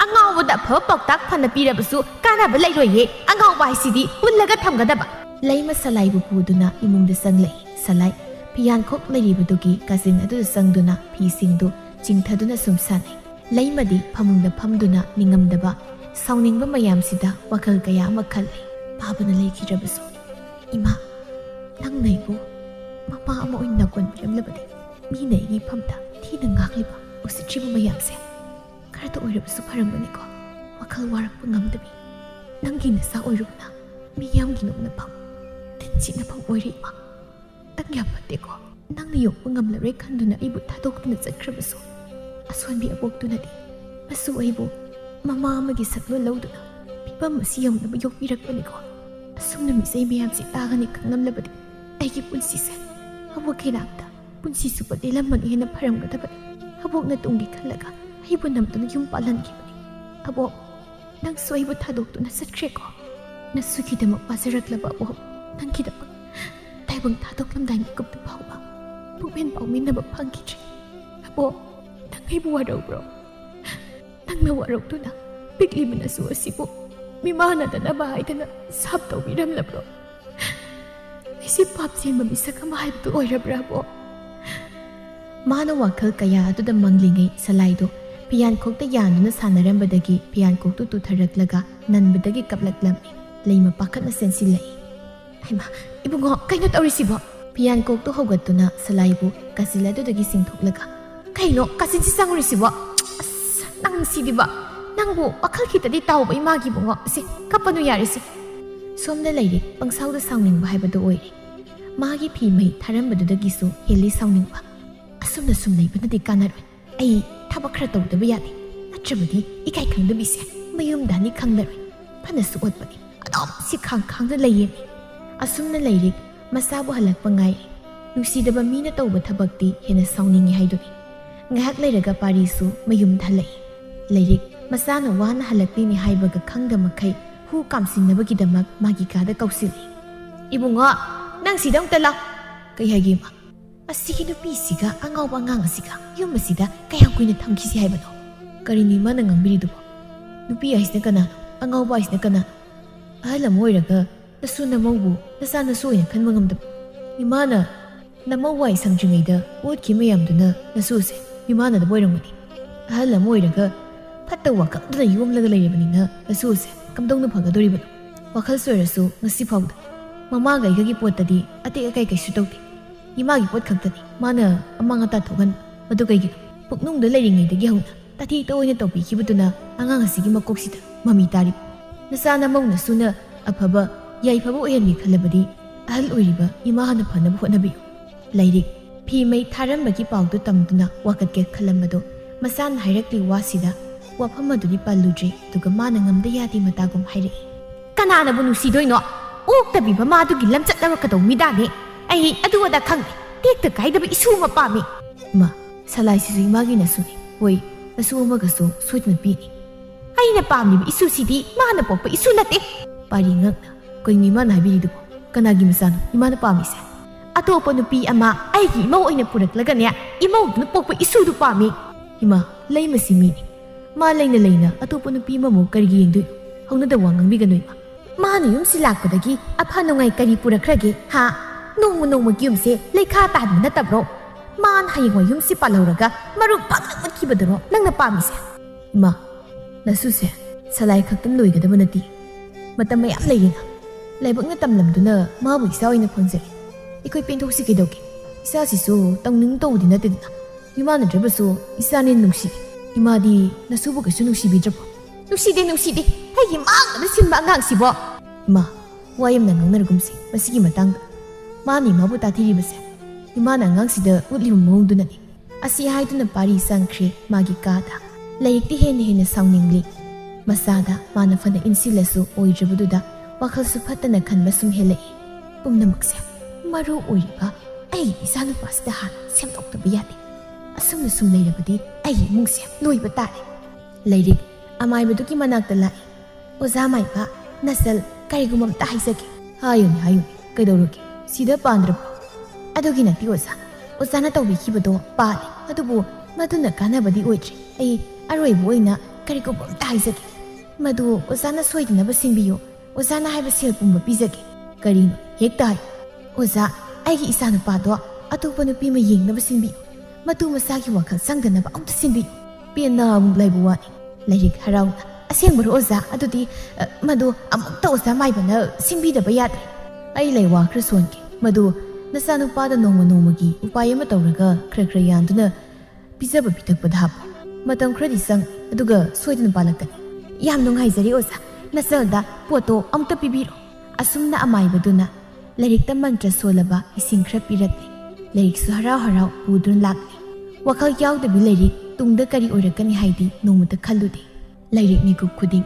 ꯑꯉꯥꯎꯕꯗ ꯑꯐꯕ ꯄꯥꯎꯇꯥꯛ ꯐꯅ ꯄꯤꯔꯕꯁꯨ ꯀꯥꯟꯅꯕ ꯂꯩꯔꯣꯏꯌꯦ ꯑꯉꯥꯎꯕ ꯍꯥꯏꯁꯤꯗꯤ ꯄꯨꯜꯂꯒ ꯊꯝꯒꯗꯕ ꯂꯩꯃ ꯁꯂꯥꯏꯕꯨ ꯄꯨꯗꯨꯅ ꯏꯃꯨꯡꯗ ꯆꯪꯂꯛꯏ ꯁꯂꯥꯏ ꯐꯤꯌꯥꯟꯈꯣꯛ ꯂꯩꯔꯤꯕꯗꯨꯒꯤ ꯀꯥꯆꯤꯟ ꯑꯗꯨꯗ ꯆꯪꯗꯨꯅ ꯐꯤꯁꯤꯡꯗꯨ ꯆꯤꯡꯊꯗꯨꯅ ꯁꯨꯝ ꯁꯥꯟꯅꯩ ꯂꯩꯃꯗꯤ ꯐꯃꯨꯡꯗ ꯐꯝꯗꯨꯅ ꯅꯤꯡꯉꯝꯗꯕ ꯁꯥꯎꯅꯤꯡꯕ ꯃꯌꯥꯝꯁꯤꯗ ꯋꯥꯈꯜ ꯀꯌꯥ ꯑꯃ ꯈꯜꯂꯤ ꯄꯥꯕꯅ ꯂꯩꯈꯤꯗ꯭ꯔꯕꯁꯨ ꯏꯃꯥ ꯅꯪꯅ ꯑꯩꯕꯨ ꯃꯃꯥ ꯑꯃ ꯑꯣꯏꯅ ꯅꯀꯣꯟꯕꯤꯔꯝꯂꯕꯗꯤ ꯃꯤꯅ ꯑꯩꯒꯤ ꯏꯐꯝꯗ ꯊꯤꯅ ꯉꯥꯡꯂꯤꯕ ꯎꯁꯤꯠꯇ꯭ꯔꯤꯕ ꯃꯌꯥꯝꯁꯦ ꯈꯔꯇ ꯑꯣꯏꯔꯕꯁꯨ ꯐꯔꯝꯒꯅꯤꯀꯣ ꯋꯥꯈꯜ ꯋꯥꯔꯛꯄ ꯉꯝꯗꯕꯤ ꯅꯪꯒꯤ ꯅꯆꯥ ꯑꯣꯏꯔꯨꯕꯅ ꯃꯤꯌꯥꯝꯒꯤ ꯅꯣꯛꯅꯐꯝ ꯇꯤꯟꯁꯤꯠꯅꯐꯝ ꯑꯣꯏꯔꯦ ꯏꯃꯥ ꯅꯪ ꯌꯥꯝ ꯐꯠꯇꯦꯀꯣ ꯅꯪꯅ ꯌꯣꯛꯄ ꯉꯝꯂꯔꯣꯏ ꯈꯟꯗꯨꯅ ꯑꯩꯕꯨ ꯊꯥꯗꯣꯛꯇꯨꯅ ꯆꯠꯈ꯭ꯔꯕꯁꯨ ꯑꯁꯣꯟꯕꯤ ꯑꯕꯣꯛꯇꯨꯅꯗꯤ ꯃꯁꯨ ꯑꯩꯕꯨ ꯃꯃꯥ ꯑꯃꯒꯤ ꯁꯛꯂꯣꯟ ꯂꯧꯗꯨꯅ ꯐꯤꯕꯝ ꯑꯁꯤ ꯌꯧꯅꯕ ꯌꯣꯛꯄꯤꯔꯛꯄꯅꯤꯀꯣ ꯑꯁꯨꯝꯅ ꯃꯤꯆꯩ ꯃꯌꯥꯝꯁꯤ ꯇꯥꯒꯅꯤ ꯈꯪꯂꯝꯂꯕꯗꯤ ꯑꯩꯒꯤ ꯄꯨꯟꯁꯤꯁꯦ ꯑꯕꯣꯛꯀꯤ ꯅꯥꯛꯇ ꯄꯨꯟꯁꯤ ꯆꯨꯞꯄ ꯂꯦꯜꯂꯝꯃꯅꯤ ꯍꯦꯟꯅ ꯐꯔꯝꯒꯗꯕꯅꯤ ꯑꯕꯣꯛꯅ ꯇꯨꯡꯒꯤ ꯈꯜꯂꯒ ꯑꯩꯕꯨ ꯅꯝꯗꯨꯅ ꯌꯨꯝ ꯄꯥꯜꯍꯟꯈꯤꯕꯅꯤ ꯑꯕꯣꯛ ꯅꯪꯁꯨ ꯑꯩꯕꯨ ꯊꯥꯗꯣꯛꯇꯨꯅ ꯆꯠꯈ꯭ꯔꯦꯀꯣ ꯅꯁꯨꯒꯤꯗꯃꯛ ꯋꯥꯖꯔꯛꯂꯕ ꯑꯕꯣꯛ ꯅꯪꯒꯤꯗꯃꯛ ꯇꯥꯏꯕꯪ ꯊꯥꯗꯣꯛꯂꯝꯗꯥꯏ ꯃꯤꯀꯨꯞꯇ ꯐꯥꯎꯕ ꯄꯨꯛꯃꯦꯟ ꯄꯥꯎꯃꯤꯟꯅꯕ ꯐꯪꯈꯤꯗ꯭ꯔꯦ ꯑꯕꯣꯛ ꯅꯪ ꯑꯩꯕꯨ ꯋꯥꯔꯧꯕ꯭ꯔꯣ ꯅꯪꯅ ꯋꯥꯔꯧꯗꯨꯅ ꯄꯤꯛꯂꯤꯕ ꯅꯁꯨ ꯑꯁꯤꯕꯨ ꯃꯤꯃꯥꯟꯅꯗꯅꯕ ꯍꯥꯏꯗꯅ ꯁꯥꯞ ꯇꯧꯕꯤꯔꯝꯂꯕ꯭ꯔꯣ ꯑꯩꯁꯤ ꯄꯥꯞ ꯆꯦꯟꯕ ꯃꯤꯁꯛ ꯑꯃ ꯍꯥꯏꯕꯗꯨ ꯑꯣꯏꯔꯕ꯭ꯔꯥ ꯑꯕꯣꯛ ꯃꯥꯅ ꯋꯥꯈꯜ ꯀꯌꯥ ꯑꯗꯨꯗ ꯃꯪꯂꯤꯉꯩ ꯁꯂꯥꯏꯗꯣ ꯐꯤꯌꯥꯟꯈꯣꯛꯇ ꯌꯥꯟꯗꯨꯅ ꯁꯥꯟꯅꯔꯝꯕꯗꯒꯤ ꯐꯤꯌꯥꯟꯈꯣꯛꯇꯨ ꯇꯨꯊꯔꯛꯂꯒ ꯅꯟꯕꯗꯒꯤ ꯀꯞꯂꯛꯂꯝꯃꯤ ꯂꯩꯃ ꯄꯥꯈꯠꯅ ꯆꯦꯟꯁꯤꯜꯂꯛꯏ ꯍꯩꯃꯥ ꯏꯕꯨꯡꯉꯣ ꯀꯩꯅꯣ ꯇꯧꯔꯤꯁꯤꯕꯣ ꯐꯤꯌꯥꯟꯈꯣꯛꯇꯨ ꯍꯧꯒꯠꯇꯨꯅ ꯁꯂꯥꯏꯕꯨ ꯀꯥꯆꯤꯜ ꯑꯗꯨꯗꯒꯤ ꯆꯤꯡꯊꯣꯛꯂꯒ ꯀꯩꯅꯣ ꯀꯥꯆꯤꯟꯁꯤ ꯆꯪꯉꯨꯔꯤꯁꯤꯕꯣ ꯑꯁ ꯅꯪ ꯁꯤꯗꯤꯕ ꯅꯪꯕꯨ ꯋꯥꯈꯜ ꯈꯤꯇꯗꯤ ꯇꯥꯎꯕ ꯏꯃꯥꯒꯤ ꯏꯕꯨꯡꯉꯣ ꯁꯤ ꯀꯞꯄꯅꯨ ꯌꯥꯔꯤꯁꯤ ꯁꯣꯝꯗ ꯂꯩꯔꯤ ꯄꯪꯁꯥꯎꯗ ꯁꯥꯎꯅꯤꯡꯕ ꯍꯥꯏꯕꯗꯨ ꯑꯣꯏꯔꯦ ꯃꯥꯒꯤ ꯐꯤ ꯃꯩ ꯊꯥꯔꯝꯕꯗꯨꯗꯒꯤꯁꯨ ꯍꯦꯜꯂꯤ ꯁꯥꯎꯅꯤꯡꯕ ꯑꯁꯨꯝꯅ ꯁꯨꯝ ꯂꯩꯕꯅꯗꯤ ꯀꯥꯟꯅꯔꯣꯏ ꯑꯩ ꯊꯕꯛ ꯈꯔ ꯇꯧꯗꯕ ꯌꯥꯗꯦ ꯅꯠꯇ꯭ꯔꯕꯗꯤ ꯏꯀꯥꯏ ꯈꯪꯗꯕꯤꯁꯦ ꯃꯌꯨꯝꯗ ꯍꯅꯤ ꯈꯪꯅꯔꯣꯏ ꯐꯅꯁꯨ ꯑꯣꯠꯄꯅꯤ ꯑꯗꯨꯝ ꯁꯤ ꯈꯥꯡꯗ ꯂꯩꯌꯦꯃꯤ ꯑꯁꯨꯝꯅ ꯂꯩꯔꯤ ꯃꯆꯥꯕꯨ ꯍꯜꯂꯛꯄ ꯉꯥꯏꯔꯤ ꯅꯨꯡꯁꯤꯗꯕ ꯃꯤꯅ ꯇꯧꯕ ꯊꯕꯛꯇꯤ ꯍꯦꯟꯅ ꯁꯥꯎꯅꯤꯡꯉꯤ ꯍꯥꯏꯗꯨꯅꯤ ꯉꯥꯏꯍꯥꯛ ꯂꯩꯔꯒ ꯄꯥꯔꯤꯁꯨ ꯃꯌꯨꯝꯗ ꯍꯜꯂꯛꯏ ꯂꯩꯔꯤꯛ ꯃꯆꯥꯅ ꯋꯥꯅ ꯍꯜꯂꯛꯂꯤꯅꯤ ꯍꯥꯏꯕꯒ ꯈꯪꯗ ꯃꯈꯩ ꯍꯨ ꯀꯥꯝꯁꯤꯟꯅꯕꯒꯤꯗꯃꯛ ꯃꯥꯒꯤ ꯀꯥꯗ ꯀꯧꯁꯤꯜꯂꯤ ꯏꯕꯨꯡꯉꯣ ꯅꯪ ꯁꯤꯗ ꯑꯃꯨꯛꯇ ꯂꯥꯎ ꯀꯩ ꯍꯥꯏꯒꯦ ꯏꯃꯥ ꯑꯁꯤꯒꯤ ꯅꯨꯄꯤꯁꯤꯒ ꯑꯉꯥꯎꯕ ꯑꯉꯥꯡ ꯑꯁꯤꯒ ꯌꯨꯝ ꯑꯁꯤꯗ ꯀꯌꯥꯝ ꯀꯨꯏꯅ ꯊꯝꯈꯤꯁꯤ ꯍꯥꯏꯕꯅꯣ ꯀꯔꯤꯅꯤ ꯏꯃꯥꯅ ꯉꯥꯡꯕꯤꯔꯤꯗꯨꯕꯣ ꯅꯨꯄꯤ ꯍꯥꯏꯁꯤꯅ ꯀꯅꯥꯅꯣ ꯑꯉꯥꯎꯕ ꯍꯥꯏꯁꯤꯅ ꯀꯅꯥꯅꯣ ꯑꯍꯜ ꯑꯃ ꯑꯣꯏꯔꯒ ꯅꯁꯨ ꯅꯃꯧꯕꯨ ꯅꯆꯥ ꯅꯁꯨ ꯑꯣꯏꯅ ꯈꯟꯕ ꯉꯝꯗꯕ ꯏꯃꯥꯅ ꯅꯃꯧ ꯋꯥꯏ ꯁꯪꯗ꯭ꯔꯤꯉꯩꯗ ꯑꯣꯠꯈꯤ ꯃꯌꯥꯝꯗꯨꯅ ꯅꯁꯨꯁꯦ ꯃꯤꯃꯥꯟꯅꯗꯕ ꯑꯣꯏꯔꯝꯒꯅꯤ ꯑꯍꯜ ꯑꯃ ꯑꯣꯏꯔꯒ ꯐꯠꯇꯕ ꯋꯥꯈꯜꯗꯨꯅ ꯌꯣꯝꯂꯒ ꯂꯩꯔꯕꯅꯤꯅ ꯅꯁꯨꯁꯦ ꯀꯝꯗꯧꯅ ꯐꯒꯗꯣꯔꯤꯕꯅꯣ ꯋꯥꯈꯜ ꯆꯣꯏꯔꯁꯨ ꯉꯁꯤ ꯐꯥꯎꯗ ꯃꯃꯥꯒ ꯑꯩꯒꯒꯤ ꯄꯣꯠꯇꯗꯤ ꯑꯇꯦꯛ ꯑꯀꯥꯏ ꯀꯩꯁꯨ ꯇꯧꯗꯦ ꯏꯃꯥꯒꯤ ꯄꯣꯠ ꯈꯛꯇꯅꯤ ꯃꯥꯅ ꯑꯃꯥꯡ ꯑꯇꯥ ꯊꯣꯛꯍꯟꯕ ꯃꯗꯨ ꯀꯩꯒꯤꯅꯣ ꯄꯨꯛꯅꯨꯡꯗ ꯂꯩꯔꯤꯉꯩꯗꯒꯤ ꯍꯧꯅ ꯇꯥꯊꯤ ꯇꯣꯏꯅ ꯇꯧꯕꯤꯈꯤꯕꯗꯨꯅ ꯑꯉꯥꯡ ꯑꯁꯤꯒꯤ ꯃꯀꯣꯛꯁꯤꯗ ꯃꯃꯤ ꯇꯥꯔꯤꯕ ꯅꯆꯥ ꯅꯃꯧꯅꯁꯨꯅ ꯑꯐꯕ ꯌꯥꯏꯐꯕ ꯑꯣꯏꯍꯟꯒꯦ ꯈꯜꯂꯕꯗꯤ ꯑꯍꯜ ꯑꯣꯏꯔꯤꯕ ꯏꯃꯥ ꯍꯥꯟꯅ ꯐꯅꯕ ꯍꯣꯠꯅꯕꯤꯌꯨ ꯂꯩꯔꯤꯛ ꯐꯤ ꯃꯩ ꯊꯥꯔꯝꯕꯒꯤ ꯄꯥꯎꯗꯨ ꯇꯝꯗꯨꯅ ꯋꯥꯀꯠꯀꯦ ꯈꯜꯂꯝꯕꯗꯣ ꯃꯆꯥꯅ ꯍꯥꯏꯔꯛꯂꯤ ꯋꯥꯁꯤꯗ ꯋꯥꯐꯝ ꯑꯗꯨꯗꯤ ꯄꯜꯂꯨꯗ꯭ꯔꯦ ꯑꯗꯨꯒ ꯃꯥꯅ ꯉꯝꯗ ꯌꯥꯗꯦ ꯃꯇꯥꯒꯨꯝ ꯍꯥꯏꯔꯛꯏ ꯀꯅꯥꯅꯕꯨ ꯅꯨꯡꯁꯤꯗꯣꯏꯅꯣ ꯑꯣꯛꯇꯕꯤꯕ ꯃꯥꯗꯨꯒꯤ ꯂꯝꯆꯠ ꯂꯧꯔꯛꯀꯗꯧ ꯃꯤꯗꯥꯅꯦ ꯑꯩ ꯑꯗꯨ ꯑꯗꯥ ꯈꯪꯗꯦ ꯇꯦꯛꯇ ꯀꯥꯏꯗꯕ ꯏꯁꯨ ꯑꯃ ꯄꯥꯝꯃꯤ ꯏꯃꯥ ꯁꯂꯥꯏꯁꯤꯁꯨ ꯏꯃꯥꯒꯤ ꯅꯁꯨꯅꯤ ꯍꯣꯏ ꯅꯁꯨ ꯑꯃꯒꯁꯨ ꯁꯣꯏꯗꯅ ꯄꯤꯅꯤ ꯑꯩꯅ ꯄꯥꯝꯂꯤꯕ ꯏꯁꯨꯁꯤꯗꯤ ꯃꯥꯅ ꯄꯣꯛꯄ ꯏꯁꯨ ꯅꯠꯇꯦ ꯄꯥꯔꯤ ꯉꯛꯅ ꯀꯩꯅꯣ ꯏꯃꯥꯅ ꯍꯥꯏꯕꯤꯔꯤꯗꯨꯕꯣ ꯀꯅꯥꯒꯤ ꯃꯆꯥꯅꯣ ꯏꯃꯥꯅ ꯄꯥꯝꯃꯤꯁꯦ ꯑꯇꯣꯞꯄ ꯅꯨꯄꯤ ꯑꯃ ꯑꯩꯒꯤ ꯏꯃꯧ ꯑꯣꯏꯅ ꯄꯨꯔꯛꯂꯒꯅꯦ ꯏꯃꯧꯗꯨꯅ ꯄꯣꯛꯄ ꯏꯁꯨꯗꯨ ꯄꯥꯝꯃꯤ ꯏꯃꯥ ꯂꯩꯃꯁꯤ ꯃꯤꯅꯤ ꯃꯥ ꯂꯩꯅ ꯂꯩꯅ ꯑꯇꯣꯞꯄ ꯅꯨꯄꯤ ꯑꯃꯃꯨꯛ ꯀꯔꯤꯒꯤ ꯌꯦꯡꯗꯣꯏꯅꯣ ꯍꯧꯅꯗ ꯋꯥ ꯉꯥꯡꯕꯤꯒꯅꯨ ꯏꯃꯥ ꯃꯥꯅ ꯌꯨꯝꯁꯤ ꯂꯥꯛꯄꯗꯒꯤ ꯑꯐ ꯅꯨꯡꯉꯥꯏ ꯀꯔꯤ ꯄꯨꯔꯛꯈ꯭ꯔꯒꯦ ꯍꯥ ꯅꯣꯡꯃ ꯅꯣꯡꯃꯒꯤ ꯌꯨꯝꯁꯦ ꯂꯩꯈꯥ ꯇꯥꯍꯟꯕ ꯅꯠꯇꯕ꯭ꯔꯣ ꯃꯥꯅ ꯍꯌꯦꯡꯋꯥꯏ ꯌꯨꯝꯁꯤ ꯄꯥꯜꯍꯧꯔꯒ ꯃꯔꯨꯞ ꯐꯛꯅ ꯃꯨꯠꯈꯤꯕꯗꯨꯔꯣ ꯅꯪꯅ ꯄꯥꯝꯃꯤꯁꯦ ꯏꯃꯥ ꯅꯁꯨꯁꯦ สลายขักตั้งลุยกันได้บนตีมาตั้งไม่อับเลยนะเลยบังเอิญตำลำดูเนอมาบุกเศร้าอินคนเสกไอ้คุยเป็นทุกสิ่งกี่ดอกอิสาสิสูต้องนึ่งโตดินนั่นติดนะอีมาเนี่ยจะไปสู้อิสาเนี่ยนุ่งสิอีมาดีน่าสู้บุกสู้นุ่งสิบีจับนุ่งสิเด้ให้ยิ้มอ่างแต่สิมางางสิบ่มาวายังนั่งนั่งกุมสิมาสิกิมาตั้งมานี่มาบุตรที่รีบเสียอีมานั่งงังสิเดออุดลิมมองดูนั่นนี่อาศัยให้ดูนั่นปารีสังเครมากิกาดาเลยที่เห็นสาวนิ่งลีมาซาดามานาฟันอินซิเลสูโอยจับดูดาว่าเขาสุภัตนักขันมาสุมเฮเลยปุ่มน้ำมักเสียมารู้โอยปะไอ้อิสานุปัสดาหันเสียมตกตะบียาดิอาสุมนุสุมเลยระบดีไอ้มุงเสียลุยบตาเลยเลยริกอาไม่บดุกิมานักตะไลโอซาไม่ปะนัสลการิกุมัมตาฮิสกิฮายุนกระโดดกิสีเดปานดรบอะดูกินักที่โอซานาตัววิคิบดอปาเลยอะดูบัวมาดูนักการนับดีโอยจีไอ้อร่อยบัวน่ะการิกุมัมตาฮิสกิมาดูโอซานาสวยดีนะบัสินบิโอโอซานาให้บัสิลปุ่มบิสกิการินเฮกตายโอซาไอ้กิอิสานุปาตัวอะตัวปนุปีมายิงนะบัสินบิโอมาดูมาสากิวักสังกันนะบ้าอุ้มสินบิเปียนาบุกไล่บัวนี่เลยริกฮาราวนะเสียงบรูโอซาอะดูดีมาดูอามุตโตโอซาไม่บันเนอสินบิดะบยาดไอ้เลยว่าคริสวนกิมาดูนัสานุปาดนงมกีอุปายมาตัวระก็เครยันตุนะพิซซ่าแบบพิทักษ์ประดับมาตั้งครดิสังอะดูก็สวยดินปาลักกันยามนงไฮซาริโอซานัสดาปวดโตอัมตปิบิโรอาสุมนาอามายบดูนะเลยริกตั้งมันจะสวยละบ้าอิสิงครปิรัตเลยริกสุฮาราวปูดุนลักว่าเขายาวแต่บิเลยริกตุงเดการิโอระกันให้ดีนงมุตะขัลลุดีเลยริกนี่กุคุดิง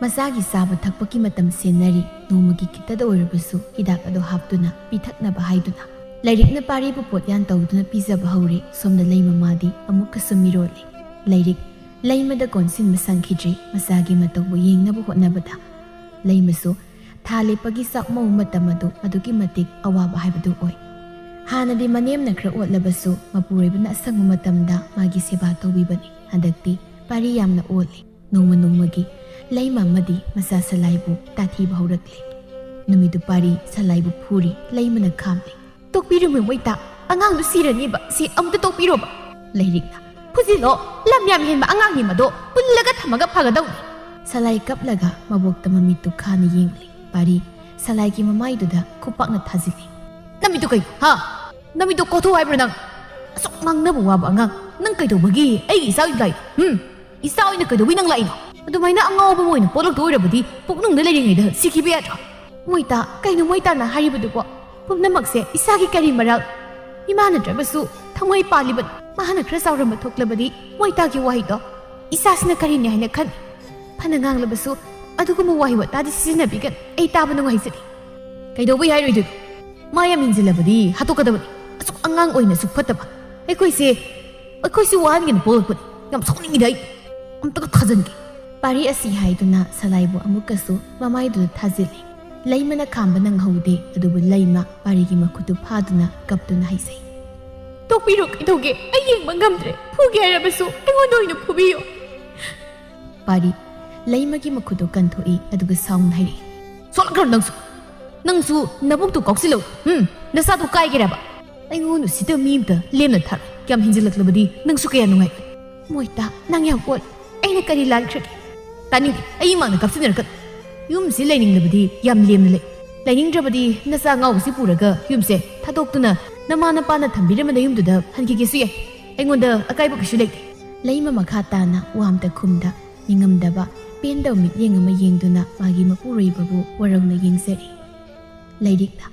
มาซากิซาบทักปกิมาตัมเซนารีนงมุกิกิตาโดรบสุฮิดักอโดฮับดุนะปิทักนาบะไฮดุนะเลยริกนาปารีปปดยันตาวดุนะพิซซ่าบะฮาวเรสมเดลัยมามาดีอมุกสมิโรเลยริกเลยมาดะก่อนสินมาสังคิจีมาซากิมาตาวยิงนาบุหนาบดาเลยมาสุทาเลปกิสักมองมาตามาดูอดุกิมาติกอวาบะไฮบดูโอยฮานาดีมาเนียมนักระอวดละบสุมาปูเรบนะสังมาตัมดามากิเสบาตวิบันิฮันดักตีปาริยามนะอวดเลยนงมกีเลยมามาดีมาซาสลายบุตาทีบาวรักเลยนมิดุปารีสลายบุพูรีเลยมันนักขามเลยตกปีรุมือไว้ตาอ่างดูสีระนี่บะสีอัมตะตกปีรุบะเลยริกนะพูดสิโลลำยามเห็นบะอ่างนี่มาโดปุ่นละก็ทำมากับพากระดงสลายกับละกะมาบอกตามามิตุขานี่ยิงเลยปารีสลายกิมาไม่ดูดาคุปักนัดทัซิเลยน้ำมิตุกัยฮะน้ำมิตุโคทูไอ้ประนังสุกมังน้ำบัวบะงังนั่งกัยตัวเมื่อกี้ไอ้อีสาวอีกไงอีสาวอีกกัยตัววิ่งนั่งไหลเนาะทำไมน่ะงอไปหมดเนี่ยปวดหลังตัวเลยบดีพวกนึงได้เลยยังไงเด้อสิคิดไปอ่ะมวยตาไก่หนุ่มมวยตาน่ะหายไปดูกว่าพวกนั้นมักเสียอีสากิการิมาแล้วอีมาเนี่ยจะไปสู้ทำไมปาลิบันมาหาคราสาวรำมาทุกเลยบดีมวยตากี่วาฮิโตอีสาสินะการิเนี่ยให้นักขันพนักงานเลยไปสู้อะทุกคนมาวาฮิวตาดิสินะบิกันไอ้ตาบันงวาฮิสิไก่ดูไปให้ดูดูมายามินจิเลยบดีฮัตุกระดับสุกอ่างโอยเนี่ยสุกพัดตบไอ้คุยสิวานกันปวดปวดงำสองนี่ได้อัมตะก็ทันกันปารีอสีหายตัวน่ะสลายบัวอมุกสุมาไม่ดูทัศน์เลยมันนักขามบันังหูเดอดูบุเลยมาปารีกิมาคุตุพาตัวน่ะกับตัวน่ะให้ใส่ตกปีรุกไอ้ตัวเกไอ้ยังบังคับเลยผู้แก่ระเบิดสู้ไอ้คนโดนหนูผู้บิโอปารีเลยมากิมาคุตุกันตัวเออดูก็สาวน์ให้สอนกันนังสู้นับบุกตัวก๊อกสิโลนักษาตัวใกล้กันระบะไอ้งูหนูสิเตอร์มีมเตอร์เลี้ยงนั่นทัดแกมหินจิลักเลยบดีนังสู้แกยังไงมวยตานังยาวกว่าไอ้นักการีลาลิคร์ตานี่ไอ้ยังมันกับสิเนอร์กันยุ่มสิเลยนิ่งเลยบดียามเลี้ยงเลยเลยนิ่งจะบดีนักษาเงาสิปูระก็ยุ่มเสถ้าตกตัวน่ะน้ำมันปานะทำบิดมันได้ยุ่มตัวเดิมฮันกี่สุยไอ้งูเด้ออากาศบุกชุเล็กเลยมาขาตานะวามตะคุมดายิงงำดาบะเป็นดาวมิดยิงมายิงตัวน่ะมากิมาปูรีบบูวารงนะยิงเสรีเลยดิกตา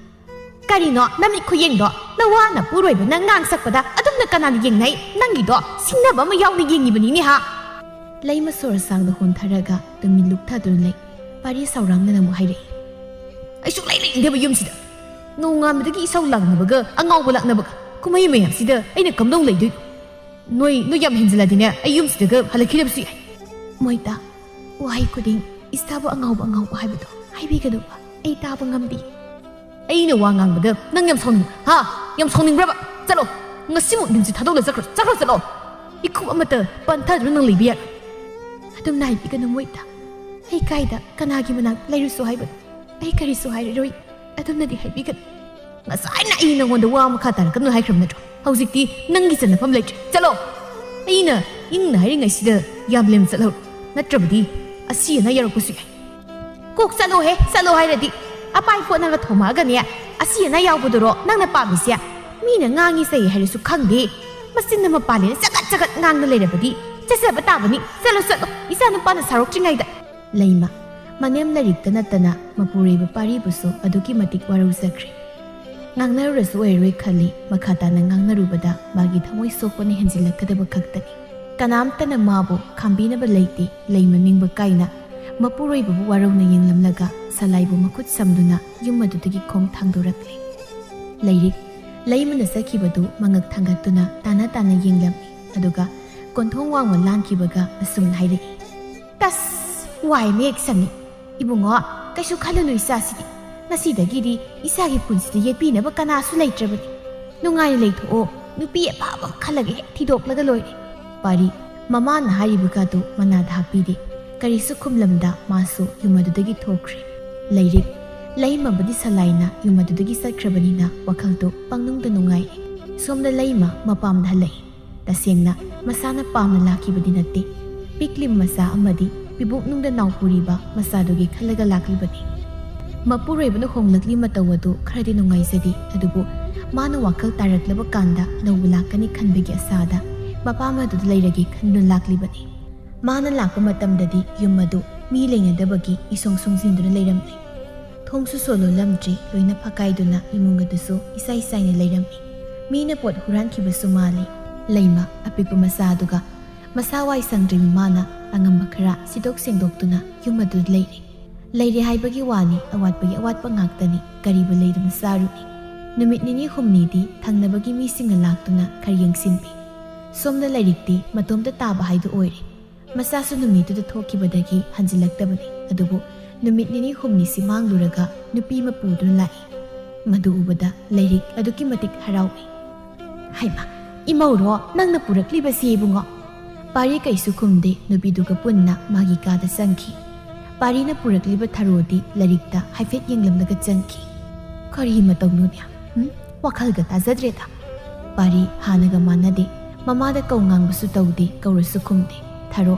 การีเนาะน้ำมิดคุยยิงดอกน้าว่าน่ะปูรีบนั่งงางสักปะดาอะต้องนักการนั่งยิงไหนนั่งกี่ดอกสิ่งนั้นบ่ไม่ยาวในยิงอีบันนี้นี่ฮะเลยมาสวดสังดคนทารกะตัวมีลูกท่าตัวเล็กปารีสาวรังนั่นน่ะมั่วให้เลยไอ้ชุกเลยเดี๋ยวไปยุ่มสิเด้องงงามมันตะกี้สาวหลังน่ะบ่ก็อ่างเอาบ่หลังน่ะบ่กูไม่ไม่สิเด้อไอ้เนี่ยกำดงเลยด้วยน้อยยำเห็นสิละทีเนี่ยไอ้ยุ่มสิเด้อก็ฮัลโหลคิดแบบสิมวยตาว่าให้กูดิ้งอิสตาบ่อ่างเอาให้บ่ดอกให้พี่กันดูว่าไอ้ตาบ่งามดีไอ้เนี่ยว่างางบ่เด้อนั่งยำสองนึงฮะยำสองนึงบ่จะโลงะสิมุนสิทาโดเลยจักรจะโลอีกคู่อมตะปันท่าจะนั่งลีเบียทำนายพี่กันมวยตาให้ใครด่ากันหากิมันนักเลยรู้สุให้บัดให้ใครรู้สุให้รวยทำนั่นดีให้พี่กันมาสายน่ะอีน้องวันเดว่ามาขาดตากันหนูให้ครบนะจ๊ะเอาสิที่นั่งกินน่ะพร้อมเลยจะโลไอ้น่ะยิ่งไหนยังไงสิเด้อยามเลี้ยงจะโลนัดจบดี ꯑꯁꯤ ꯑꯅ ꯌꯧꯔꯛꯄꯁꯨ ꯌꯥꯏ ꯀꯣꯛ ꯆꯠꯂꯣꯍꯦ ꯆꯠꯂꯣ ꯍꯥꯏꯔꯗꯤ ꯑꯄꯥꯏ ꯄꯣꯠ ꯅꯪꯅ ꯊꯣꯝꯃꯛꯑꯒꯅꯦ ꯑꯁꯤ ꯑꯅ ꯌꯥꯎꯕꯗꯨꯔꯣ ꯅꯪꯅ ꯄꯥꯝꯃꯤꯁꯦ ꯃꯤꯅ ꯉꯥꯡꯉꯤ ꯆꯩ ꯍꯥꯏꯔꯁꯨ ꯈꯪꯗꯦ ꯃꯆꯤꯟ ꯑꯃ ꯄꯥꯜꯂꯦꯅ ꯆꯒꯠ ꯆꯒꯠ ꯉꯥꯡꯅ ꯂꯩꯔꯕꯗꯤ ꯆꯠꯆꯕ ꯇꯥꯕꯅꯤ ꯆꯠꯂꯣ ꯆꯠꯂꯣ ꯏꯆꯥ ꯅꯨꯄꯥꯅ ꯁꯥꯎꯔꯛꯇ꯭ꯔꯤꯉꯩꯗ ꯂꯩꯃ ꯃꯅꯦꯝ ꯂꯥꯏꯔꯤꯛꯇ ꯅꯠꯇꯅ ꯃꯄꯨꯔꯣꯏꯕ ꯄꯥꯔꯤꯕꯨꯁꯨ ꯑꯗꯨꯛꯀꯤ ꯃꯇꯤꯛ ꯋꯥꯔꯧꯖꯈ꯭ꯔꯦ ꯉꯥꯡꯅꯔꯨꯔꯁꯨ ꯑꯣꯏꯔꯣꯏ ꯈꯜꯂꯤ ꯃꯈꯥ ꯇꯥꯅ ꯉꯥꯡꯅꯔꯨꯕꯗ ꯃꯥꯒꯤ ꯊꯃꯣꯏ ꯁꯣꯛꯄꯅ ꯍꯦꯟꯖꯤꯜꯂꯛꯀꯗꯕ ꯈꯛꯇꯅꯤ ꯀꯅꯥꯝꯇꯅ ꯃꯥꯕꯨ ꯈꯥꯝꯕꯤꯅꯕ ꯂꯩꯇꯦ ꯂꯩꯃ ꯅꯤꯡꯕ ꯀꯥꯏꯅ ꯃꯄꯨꯔꯣꯏꯕꯕꯨ ꯋꯥꯔꯧꯅ ꯌꯦꯡꯂꯝꯂꯒ ꯁꯂꯥꯏꯕꯨ ꯃꯈꯨꯠ ꯁꯝꯗꯨꯅ ꯌꯨꯝ ꯑꯗꯨꯗꯒꯤ ꯈꯣꯡ ꯊꯥꯡꯗꯣꯔꯛꯂꯦ ꯂꯩꯔꯤꯛ ꯂꯩꯃꯅ ꯆꯠꯈꯤꯕꯗꯨ ꯃꯉꯛ ꯊꯥꯡꯒꯠꯇꯨꯅ ꯇꯥꯅ ꯇꯥꯅ ꯌꯦꯡꯂꯝꯃꯤ ꯑꯗꯨꯒ ꯀꯣꯟꯊꯣꯡ ꯋꯥꯡꯃ ꯂꯥꯟꯈꯤꯕꯒ ꯑꯁꯨꯝꯅ ꯍꯥꯏꯔꯛꯏ ꯇꯁ ꯋꯥꯏ ꯃꯌꯦꯛ ꯁꯝꯅꯤ ꯏꯕꯨꯡꯉꯣ ꯀꯩꯁꯨ ꯈꯜꯂꯨꯅꯨ ꯏꯆꯥꯁꯤꯗꯤ ꯉꯁꯤꯗꯒꯤꯗꯤ ꯏꯆꯥꯒꯤ ꯄꯨꯟꯁꯤꯗ ꯌꯦꯠꯄꯤꯅꯕ ꯀꯅꯥꯁꯨ ꯂꯩꯇ꯭ꯔꯕꯅꯤ ꯅꯨꯡꯉꯥꯏꯅ ꯂꯩꯊꯣꯛꯑꯣ ꯅꯨꯄꯤ ꯑꯐꯕ ꯈꯜꯂꯒ ꯍꯦꯛ ꯊꯤꯗꯣꯛꯂꯒ ꯂꯣꯏꯔꯦ ꯄꯥꯔꯤ ꯃꯃꯥꯅ ꯍꯥꯏꯔꯤꯕꯒꯗꯨ ꯃꯅꯥꯗ ꯍꯥꯞꯄꯤꯗꯦ ꯀꯔꯤꯁꯨ ꯈꯨꯝꯂꯝꯗ ꯃꯥꯁꯨ ꯌꯨꯝ ꯑꯗꯨꯗꯒꯤ ꯊꯣꯛꯈ꯭ꯔꯦ ꯂꯩꯔꯤꯛ ꯂꯩꯃꯕꯨꯗꯤ ꯁꯂꯥꯏꯅ ꯌꯨꯝ ꯑꯗꯨꯗꯒꯤ ꯆꯠꯈ꯭ꯔꯕꯅꯤꯅ ꯋꯥꯈꯜꯗꯨ ꯄꯪꯅꯨꯡꯗ ꯅꯨꯡꯉꯥꯏꯔꯦ ꯁꯣꯝꯗ ꯂꯩꯃ ꯃꯄꯥꯝꯗ ꯍꯜꯂꯛꯏ ꯇꯁꯦꯡꯅ ꯃꯁꯥꯅ ꯄꯥꯝꯅ ꯂꯥꯛꯈꯤꯕꯗꯤ ꯅꯠꯇꯦ ꯄꯤꯛꯂꯤꯕ ꯃꯆꯥ ꯑꯃꯗꯤ ꯄꯤꯕꯣꯛꯅꯨꯡꯗ ꯅꯥꯎꯄꯨꯔꯤꯕ ꯃꯆꯥꯗꯨꯒꯤ ꯈꯜꯂꯒ ꯂꯥꯛꯂꯤꯕꯅꯤ ꯃꯄꯨꯔꯣꯏꯕꯅ ꯍꯣꯡꯂꯛꯂꯤ ꯃꯇꯧ ꯑꯗꯨ ꯈꯔꯗꯤ ꯅꯨꯡꯉꯥꯏꯖꯗꯦ ꯑꯗꯨꯕꯨ ꯃꯥꯅ ꯋꯥꯈꯜ ꯇꯥꯔꯛꯂꯕ ꯀꯥꯟꯗ ꯂꯧꯕ ꯂꯥꯛꯀꯅꯤ ꯈꯟꯕꯒꯤ ꯑꯁꯥꯗ ꯃꯄꯥꯝ ꯑꯗꯨꯗ ꯂꯩꯔꯒꯦ ꯈꯟꯗꯨꯅ ꯂꯥꯛꯂꯤꯕꯅꯤ ꯃꯥꯅ ꯂꯥꯛꯄ ꯃꯇꯝꯗꯗꯤ ꯌꯨꯝ ꯑꯗꯨ ꯃꯤ ꯂꯩꯅꯗꯕꯒꯤ ꯏꯁꯣꯡ ꯁꯣꯡꯖꯤꯟꯗꯨꯅ ꯂꯩꯔꯝꯂꯦ ꯊꯣꯡꯁꯨ ꯁꯣꯜꯂꯣꯜꯂꯝꯗ꯭ꯔꯤ ꯂꯣꯏꯅ ꯐꯛꯀꯥꯏꯗꯨꯅ ꯏꯃꯨꯡ ꯑꯗꯨꯁꯨ ꯏꯁꯥꯏ ꯁꯥꯏꯅ ꯂꯩꯔꯝꯃꯤ ꯃꯤꯅ ꯄꯣꯠ ꯍꯨꯔꯥꯟꯈꯤꯕꯁꯨ ꯃꯥꯜꯂꯤ ꯂꯩꯃ ꯑꯄꯤꯛꯄ ꯃꯆꯥꯗꯨꯒ ꯃꯁꯥ ꯋꯥꯏ ꯁꯪꯗ꯭ꯔꯤꯕ ꯃꯥꯅ ꯑꯉꯝꯕ ꯈꯔ ꯁꯤꯗꯣꯛ ꯁꯦꯡꯗꯣꯛꯇꯨꯅ ꯌꯨꯝ ꯑꯗꯨꯗ ꯂꯩꯔꯦ ꯍꯥꯏꯕꯒꯤ ꯋꯥꯅꯤ ꯑꯋꯥꯠꯄꯒꯤ ꯑꯋꯥꯠꯄ ꯉꯥꯛꯇꯅꯤ ꯀꯔꯤꯕꯨ ꯂꯩꯗꯨꯅ ꯆꯥꯔꯨꯅꯤ ꯅꯨꯃꯤꯠ ꯅꯤꯅꯤ ꯍꯨꯝꯅꯤꯗꯤ ꯊꯪꯅꯕꯒꯤ ꯃꯤꯁꯤꯡꯅ ꯂꯥꯛꯇꯨꯅ ꯈꯔ ꯌꯦꯡꯁꯤꯟꯕꯤ ꯁꯣꯝꯗ ꯂꯥꯏꯔꯤꯛꯇꯤ ꯃꯇꯣꯝꯇ ꯇꯥꯕ ꯍꯥꯏꯗꯨ ꯑꯣꯏꯔꯦ ꯃꯆꯥꯁꯨ ꯅꯨꯃꯤꯠꯇꯨꯗ ꯊꯣꯛꯈꯤꯕꯗꯒꯤ ꯍꯟꯖꯤꯜꯂꯛꯇꯕꯅꯤ ꯑꯗꯨꯕు ꯅꯨꯃꯤꯠ ꯅꯤꯅꯤ ꯍꯨꯝꯅꯤꯁꯤ ꯃꯥꯡꯂꯨꯔꯒ ꯅꯨꯄꯤ ꯑꯃ ꯄꯨꯗꯨꯅ ꯂꯥꯛꯏ ꯃꯗꯨ ꯎꯕꯗ ꯂꯩꯔꯤꯛ ꯑꯗꯨꯛꯀꯤ ꯃꯇꯤꯛ ꯍꯔꯥꯎꯏ ꯍꯩꯃ ꯏꯃꯧꯔꯣ ꯅꯪꯅ ꯄꯨꯔꯛꯂꯤꯕꯁꯤ ꯏꯕꯨꯡꯉꯣ ꯄꯥꯔꯤ ꯀꯩꯁꯨ ꯈꯨꯝꯗꯦ ꯅꯨꯄꯤꯗꯨꯒ ꯄꯨꯟꯅ ꯃꯥꯒꯤ ꯀꯥꯗ ꯆꯪꯈꯤ ꯄꯥꯔꯤꯅ ꯄꯨꯔꯛꯂꯤꯕ ꯊꯔꯣꯗꯤ ꯂꯥꯏꯔꯤꯛꯇ ꯍꯥꯏꯐꯦꯠ ꯌꯦꯡꯂꯝꯂꯒ ꯆꯪꯈꯤ ꯀꯔꯤ ꯃꯇꯧꯅꯣꯅꯦ ꯋꯥꯈꯜꯒ ꯇꯥꯖꯗ꯭ꯔꯦꯗ ꯄꯥꯔꯤ ꯍꯥꯟꯅꯒ ꯃꯥꯟꯅꯗꯦ ꯃꯃꯥꯗ ꯀꯧ ꯉꯥꯡꯕꯁꯨ ꯇꯧꯗꯦ ꯀꯧꯔꯁꯨ ꯈꯨꯝꯗꯦ ꯊꯔꯣ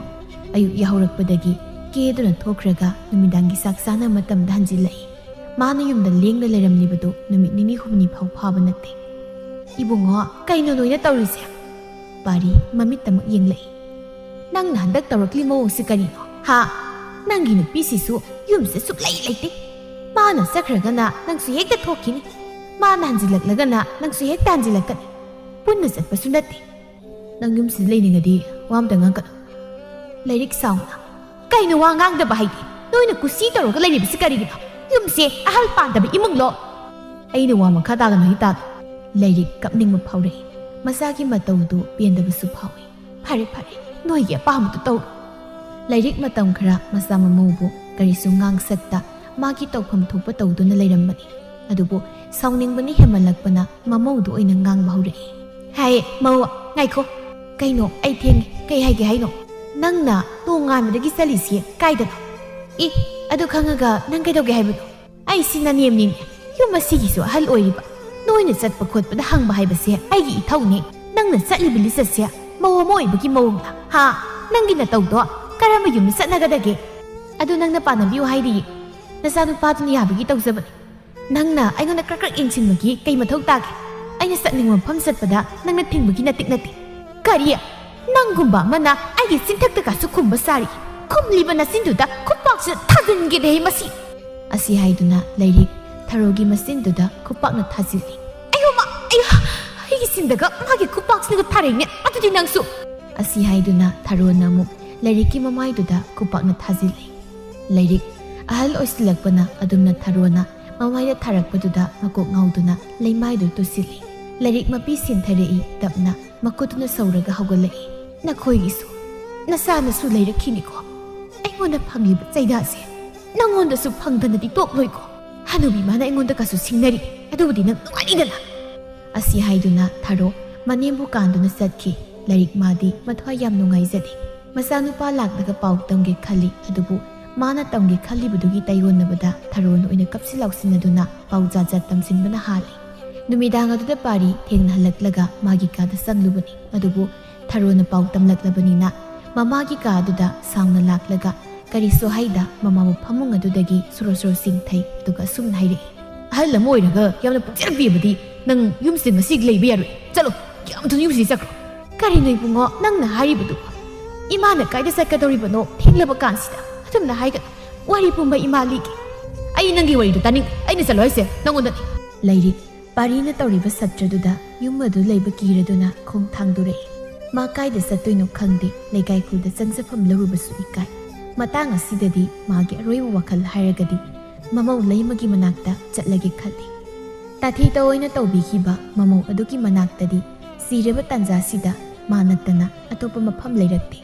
ꯑꯌꯨꯛ ꯌꯥꯍꯧꯔꯛꯄꯗꯒꯤ ꯀꯦꯗꯨꯅ ꯊꯣꯛꯈ꯭ꯔꯒ ꯅꯨꯃꯤꯗꯥꯡꯒꯤ ꯆꯥꯛ ꯆꯥꯅ ꯃꯇꯝꯗ ꯍꯟꯖꯤꯜꯂꯛꯏ ꯃꯥꯅ ꯌꯨꯝꯗ ꯂꯦꯡꯅ ꯂꯩꯔꯝꯂꯤꯕꯗꯨ ꯅꯨꯃꯤꯠ ꯅꯤꯅꯤ ꯍꯨꯝꯅꯤ ꯐꯥꯎ ꯐꯥꯕ ꯅꯠꯇꯦ ꯏꯕꯨꯡꯉꯣ ꯀꯩꯅꯣ ꯅꯣꯏꯅ ꯇꯧꯔꯤꯁꯦ ꯄꯥꯔꯤ ꯃꯃꯤꯠꯇꯃꯛ ꯌꯦꯡꯂꯛꯏ ꯅꯪꯅ ꯍꯟꯗꯛ ꯇꯧꯔꯛꯂꯤ ꯃꯑꯣꯡꯁꯤ ꯀꯔꯤꯅꯣ ꯍꯥ ꯅꯪꯒꯤ ꯅꯨꯄꯤꯁꯤꯁꯨ ꯌꯨꯝꯁꯦ ꯁꯨꯛꯂꯩ ꯂꯩꯇꯦ ꯃꯥꯅ ꯆꯠꯈ꯭ꯔꯒꯅ ꯅꯪꯁꯨ ꯍꯦꯛꯇ ꯊꯣꯛꯈꯤꯅꯤ ꯃꯥꯅ ꯍꯟꯖꯤꯜꯂꯛꯂꯒꯅ ꯅꯪꯁꯨ ꯍꯦꯛꯇ ꯍꯟꯖꯤꯜꯂꯛꯀꯅꯤ ꯄꯨꯟꯅ ꯆꯠꯄꯁꯨ ꯅꯠꯇꯦ ꯅꯪ ꯌꯨꯝꯁꯤꯗ ꯂꯩꯅꯤꯡꯉꯗꯤ ꯋꯥ ꯑꯝꯇ ꯉꯥꯡꯒꯅꯨ ꯂꯥꯏꯔꯤꯛ ꯁꯥꯎꯅ ꯀꯩꯅꯣ ꯋꯥ ꯉꯥꯡꯗꯕ ꯍꯥꯏꯗꯤ ꯅꯣꯏꯅ ꯀꯨꯁꯤ ꯇꯧꯔꯒ ꯂꯩꯔꯤꯕꯁꯤ ꯀꯔꯤꯒꯤꯅꯣ ꯌꯨꯝꯁꯦ ꯑꯍꯜ ꯄꯥꯟꯗꯕ ꯏꯃꯨꯡꯂꯣ ꯑꯩꯅ ꯋꯥ ꯃꯈꯥ ꯇꯥꯒꯅꯨ ꯍꯤꯇꯥꯗ ꯂꯥꯏꯔꯤꯛ ꯀꯞꯅꯤꯡꯕ ꯐꯥꯎꯔꯛꯏ ꯃꯆꯥꯒꯤ ꯃꯇꯧꯗꯨ ꯄꯦꯟꯗꯕꯁꯨ ꯐꯥꯎꯏ ꯐꯔꯦ ꯐꯔꯦ ꯅꯣꯏꯒꯤ ꯑꯄꯥꯝꯕꯗꯨ ꯇꯧꯔꯣ ꯂꯥꯏꯔꯤꯛ ꯃꯇꯝ ꯈꯔ ꯃꯆꯥ ꯃꯃꯧꯕꯨ ꯀꯔꯤꯁꯨ ꯉꯥꯡꯁꯛꯇ ꯃꯥꯒꯤ ꯇꯧꯐꯝ ꯊꯣꯛꯄ ꯇꯧꯗꯨꯅ ꯂꯩꯔꯝꯕꯅꯤ ꯑꯗꯨꯕꯨ ꯁꯥꯎꯅꯤꯡꯕꯅ ꯍꯦꯟꯃꯜꯂꯛꯄꯅ ꯃꯃꯧꯗꯨ ꯑꯣꯏꯅ ꯉꯥꯡꯕ ꯍꯧꯔꯛꯏ ꯍꯥꯏꯌꯦ ꯃꯧ ꯉꯥꯏꯈꯣ ꯀꯩꯅꯣ ꯑꯩ ꯊꯦꯡꯉꯦ ꯀꯩ ꯍꯥꯏꯒꯦ ꯍꯥꯏꯅꯣ ꯅꯪꯅ ꯇꯣꯉꯥꯟꯕꯗꯒꯤ ꯆꯠꯂꯤꯁꯤ ꯀꯥꯏꯗꯅꯣ ꯏ ꯑꯗꯨ ꯈꯪꯉꯒ ꯅꯪ ꯀꯩꯗꯧꯒꯦ ꯍꯥꯏꯕꯅꯣ ꯑꯩ ꯁꯤꯅ ꯅꯦꯝꯅꯤꯅꯦ ꯌꯨꯝ ꯑꯁꯤꯒꯤꯁꯨ ꯑꯍꯜ ꯑꯣꯏꯔꯤꯕ ꯅꯣꯏꯅ ꯆꯠꯄ ꯈꯣꯠꯄꯗ ꯍꯪꯕ ꯍꯥꯏꯕꯁꯦ ꯑꯩꯒꯤ ꯏꯊꯧꯅꯤ ꯅꯪꯅ ꯆꯠꯂꯤꯕ ꯂꯤꯆꯠꯁꯦ ꯃꯧ ꯑꯃ ꯑꯣꯏꯕꯒꯤ ꯃꯑꯣꯡꯗ ꯍꯥ ꯅꯪꯒꯤ ꯅꯇꯧꯗꯣ ꯀꯔꯝꯕ ꯌꯨꯝꯗ ꯆꯠꯅꯒꯗꯒꯦ ꯑꯗꯨ ꯅꯪꯅ ꯄꯥꯟꯅꯕꯤꯌꯨ ꯍꯥꯏꯗꯤ ꯅꯆꯥꯅꯨꯄꯥꯗꯨꯅ ꯌꯥꯕꯒꯤ ꯇꯧꯖꯕꯅꯤ ꯅꯪꯅ ꯑꯩꯉꯣꯟꯗ ꯀ꯭ꯔꯛ ꯌꯦꯡꯁꯤꯟꯕꯒꯤ ꯀꯩ ꯃꯊꯧ ꯇꯥꯒꯦ ꯑꯩꯅ ꯆꯠꯅꯤꯡꯕ ꯃꯐꯝ ꯆꯠꯄꯗ ꯅꯪꯅ ꯊꯤꯡꯕꯒꯤ ꯅꯠꯇꯦ ꯀꯔꯤ ꯅꯪꯒꯨꯝꯕ ꯑꯃꯅ ꯑꯩꯒꯤ ꯆꯤꯟꯊꯛꯇꯒꯁꯨ ꯈꯨꯝꯕ ꯁꯥꯔꯤ ꯈꯨꯝꯂꯤꯕ ꯅꯆꯤꯟꯗꯨꯗ ꯈꯨꯄꯥꯛꯁꯤꯅ ꯊꯥꯖꯤꯟꯒꯦꯗꯦ ꯃꯁꯤ ꯑꯁꯤ ꯍꯥꯏꯗꯨꯅ ꯂꯥꯏꯔꯤꯛ ꯊꯔꯣꯒꯤ ꯃꯆꯤꯟꯗꯨꯗ ꯈꯨꯄꯥꯛꯅ ꯊꯥꯖꯤꯜꯂꯤ ꯑꯩꯒꯤ ꯆꯤꯟꯗꯒ ꯃꯥꯒꯤ ꯈꯨꯄꯥꯛꯁꯤꯅꯒ ꯊꯥꯔꯛꯏꯅꯦ ꯑꯗꯨꯗꯤ ꯅꯪꯁꯨ ꯑꯁꯤ ꯍꯥꯏꯗꯨꯅ ꯊꯔꯣꯅ ꯑꯃꯨꯛ ꯂꯥꯏꯔꯤꯛꯀꯤ ꯃꯃꯥꯏꯗꯨꯗ ꯈꯨꯄꯥꯛꯅ ꯊꯥꯖꯤꯜꯂꯤ ꯂꯥꯏꯔꯤꯛ ꯑꯍꯜ ꯑꯣꯏꯁꯤꯜꯂꯛꯄꯅ ꯑꯗꯨꯝꯅ ꯊꯔꯣꯅ ꯃꯃꯥꯏꯗ ꯊꯥꯔꯛꯄꯗꯨꯗ ꯃꯀꯣꯛ ꯉꯥꯎꯗꯨꯅ ꯂꯩꯃꯥꯏꯗꯨ ꯇꯨꯁꯤꯜꯂꯤ ꯂꯥꯏꯔꯤꯛ ꯃꯄꯤ ꯁꯤꯟꯊꯔꯛꯏ ꯇꯞꯅ ꯃꯈꯨꯠꯇꯨꯅ ꯁꯧꯔꯒ ꯍꯧꯒꯠꯂꯛꯏ ꯅꯈꯣꯏꯒꯤꯁꯨ ꯅꯆꯥꯅꯁꯨ ꯂꯩꯔꯛꯈꯤꯅꯤꯀꯣ ꯑꯩꯉꯣꯟꯗ ꯐꯪꯂꯤꯕ ꯆꯩꯗꯥꯁꯦ ꯅꯪꯉꯣꯟꯗꯁꯨ ꯐꯪꯗꯅꯗꯤ ꯇꯣꯛꯂꯣꯏꯀꯣ ꯍꯅꯨꯕꯤ ꯃꯥꯅ ꯑꯩꯉꯣꯟꯗꯀꯁꯨ ꯁꯤꯡꯅꯔꯤ ꯑꯗꯨꯕꯨꯗꯤ ꯅꯪ ꯅꯨꯡꯉꯥꯏꯅꯤꯗꯅ ꯑꯁꯤ ꯍꯥꯏꯗꯨꯅ ꯊꯔꯣ ꯃꯅꯦꯝꯕꯨ ꯀꯥꯟꯗꯨꯅ ꯆꯠꯈꯤ ꯂꯥꯏꯔꯤꯛ ꯃꯥꯗꯤ ꯃꯊ꯭ꯋꯥꯏ ꯌꯥꯝ ꯅꯨꯡꯉꯥꯏꯖꯗꯦ ꯃꯆꯥꯅꯨꯄꯥ ꯂꯥꯛꯂꯒ ꯄꯥꯎ ꯇꯝꯒꯦ ꯈꯜꯂꯤ ꯑꯗꯨꯕु ꯃꯥꯅ ꯇꯝꯒꯦ ꯈꯜꯂꯤꯕꯗꯨꯒꯤ ꯇꯩꯌꯣꯟꯅꯕꯗ ꯊꯔꯣꯅ ꯑꯣꯏꯅ ꯀꯞꯁꯤ ꯂꯥꯎꯁꯤꯟꯅꯗꯨꯅ ꯄꯥꯎ ꯖꯥꯠ ꯇꯝꯁꯤꯟꯕꯅ ꯍꯥꯜꯂꯤ ꯅꯨꯃꯤꯗꯥꯡ ꯑꯗꯨꯗ ꯄꯥꯔꯤ ꯊꯦꯡꯅ ꯍꯜꯂꯛꯂꯒ ꯃꯥꯒꯤ ꯀꯥꯗ ꯆꯪꯂꯨꯕꯅꯤ ꯑꯗꯨꯕꯨ ꯊꯔꯣꯅ ꯄꯥꯎ ꯇꯝꯂꯛꯂꯕꯅꯤꯅ ꯃꯃꯥꯒꯤ ꯀꯥ ꯑꯗꯨꯗ ꯁꯥꯡꯅ ꯂꯥꯛꯂꯒ ꯀꯔꯤꯁꯨ ꯍꯩꯗ ꯃꯃꯥꯕꯨ ꯐꯃꯨꯡ ꯑꯗꯨꯗꯒꯤ ꯁꯣꯔꯣ ꯁꯣꯔꯣ ꯆꯤꯡꯊꯩ ꯑꯗꯨꯒ ꯑꯁꯨꯝꯅ ꯍꯥꯏꯔꯛꯏ ꯑꯍꯜ ꯑꯃ ꯑꯣꯏꯔꯒ ꯌꯥꯝꯅ ꯄꯨꯛꯆꯦꯜ ꯄꯤꯕꯗꯤ ꯅꯪ ꯌꯨꯝꯁꯤꯗ ꯉꯁꯤ ꯂꯩꯕ ꯌꯥꯔꯣꯏ ꯆꯠꯂꯣ ꯌꯥꯝ ꯊꯨꯅ ꯌꯨꯝꯁꯤꯗ ꯆꯠꯈ꯭ꯔꯣ ꯀꯔꯤꯅꯣ ꯏꯕꯨꯡꯉꯣ ꯅꯪꯅ ꯍꯥꯏꯔꯤꯕꯗꯨ ꯏꯃꯥꯅ ꯀꯥꯏꯗ ꯆꯠꯀꯗꯧꯔꯤꯕꯅꯣ ꯊꯦꯡꯂꯕ ꯀꯥꯟꯁꯤꯗ ꯑꯗꯨꯝꯅ ꯍꯥꯏꯒꯅꯨ ꯋꯥꯔꯤ ꯄꯨꯝꯕ ꯏꯃꯥ ꯂꯤꯒꯦ ꯑꯩ ꯅꯪꯒꯤ ꯋꯥꯔꯤꯗꯨ ꯇꯥꯅꯤꯡꯗꯦ ꯑꯩꯅ ꯆꯠꯂꯣ ꯍꯥꯏꯁꯦ ꯅꯪꯉꯣꯟꯗꯅꯤ ꯂꯩꯔꯤꯛ ꯄꯥꯔꯤꯅ ꯇꯧꯔꯤꯕ ꯁꯇ꯭ꯔꯗꯨꯗ ꯌꯨꯝ ꯑꯗꯨ ꯂꯩꯕ ꯀꯤꯔꯗꯨꯅ ꯈꯣꯡ ꯊꯥꯡꯗꯣꯔꯛꯏ ꯃꯥ ꯀꯥꯏꯗ ꯆꯠꯇꯣꯏꯅꯣ ꯈꯪꯗꯦ ꯂꯩꯀꯥꯏ ꯈꯨꯜꯗ ꯆꯪꯖꯐꯝ ꯂꯧꯔꯨꯕꯁꯨ ꯏꯀꯥꯏ ꯃꯇꯥꯡ ꯑꯁꯤꯗꯗꯤ ꯃꯥꯒꯤ ꯑꯔꯣꯏꯕ ꯋꯥꯈꯜ ꯍꯥꯏꯔꯒꯗꯤ ꯃꯃꯧ ꯂꯩꯃꯒꯤ ꯃꯅꯥꯛꯇ ꯆꯠꯂꯒꯦ ꯈꯜꯂꯤ ꯇꯥꯊꯤ ꯇꯑꯣꯏꯅ ꯇꯧꯕꯤꯈꯤꯕ ꯃꯃꯧ ꯑꯗꯨꯒꯤ ꯃꯅꯥꯛꯇꯗꯤ ꯁꯤꯔꯕ ꯇꯥꯟꯖꯥꯁꯤꯗ ꯃꯥ ꯅꯠꯇꯅ ꯑꯇꯣꯞꯄ ꯃꯐꯝ ꯂꯩꯔꯛꯇꯦ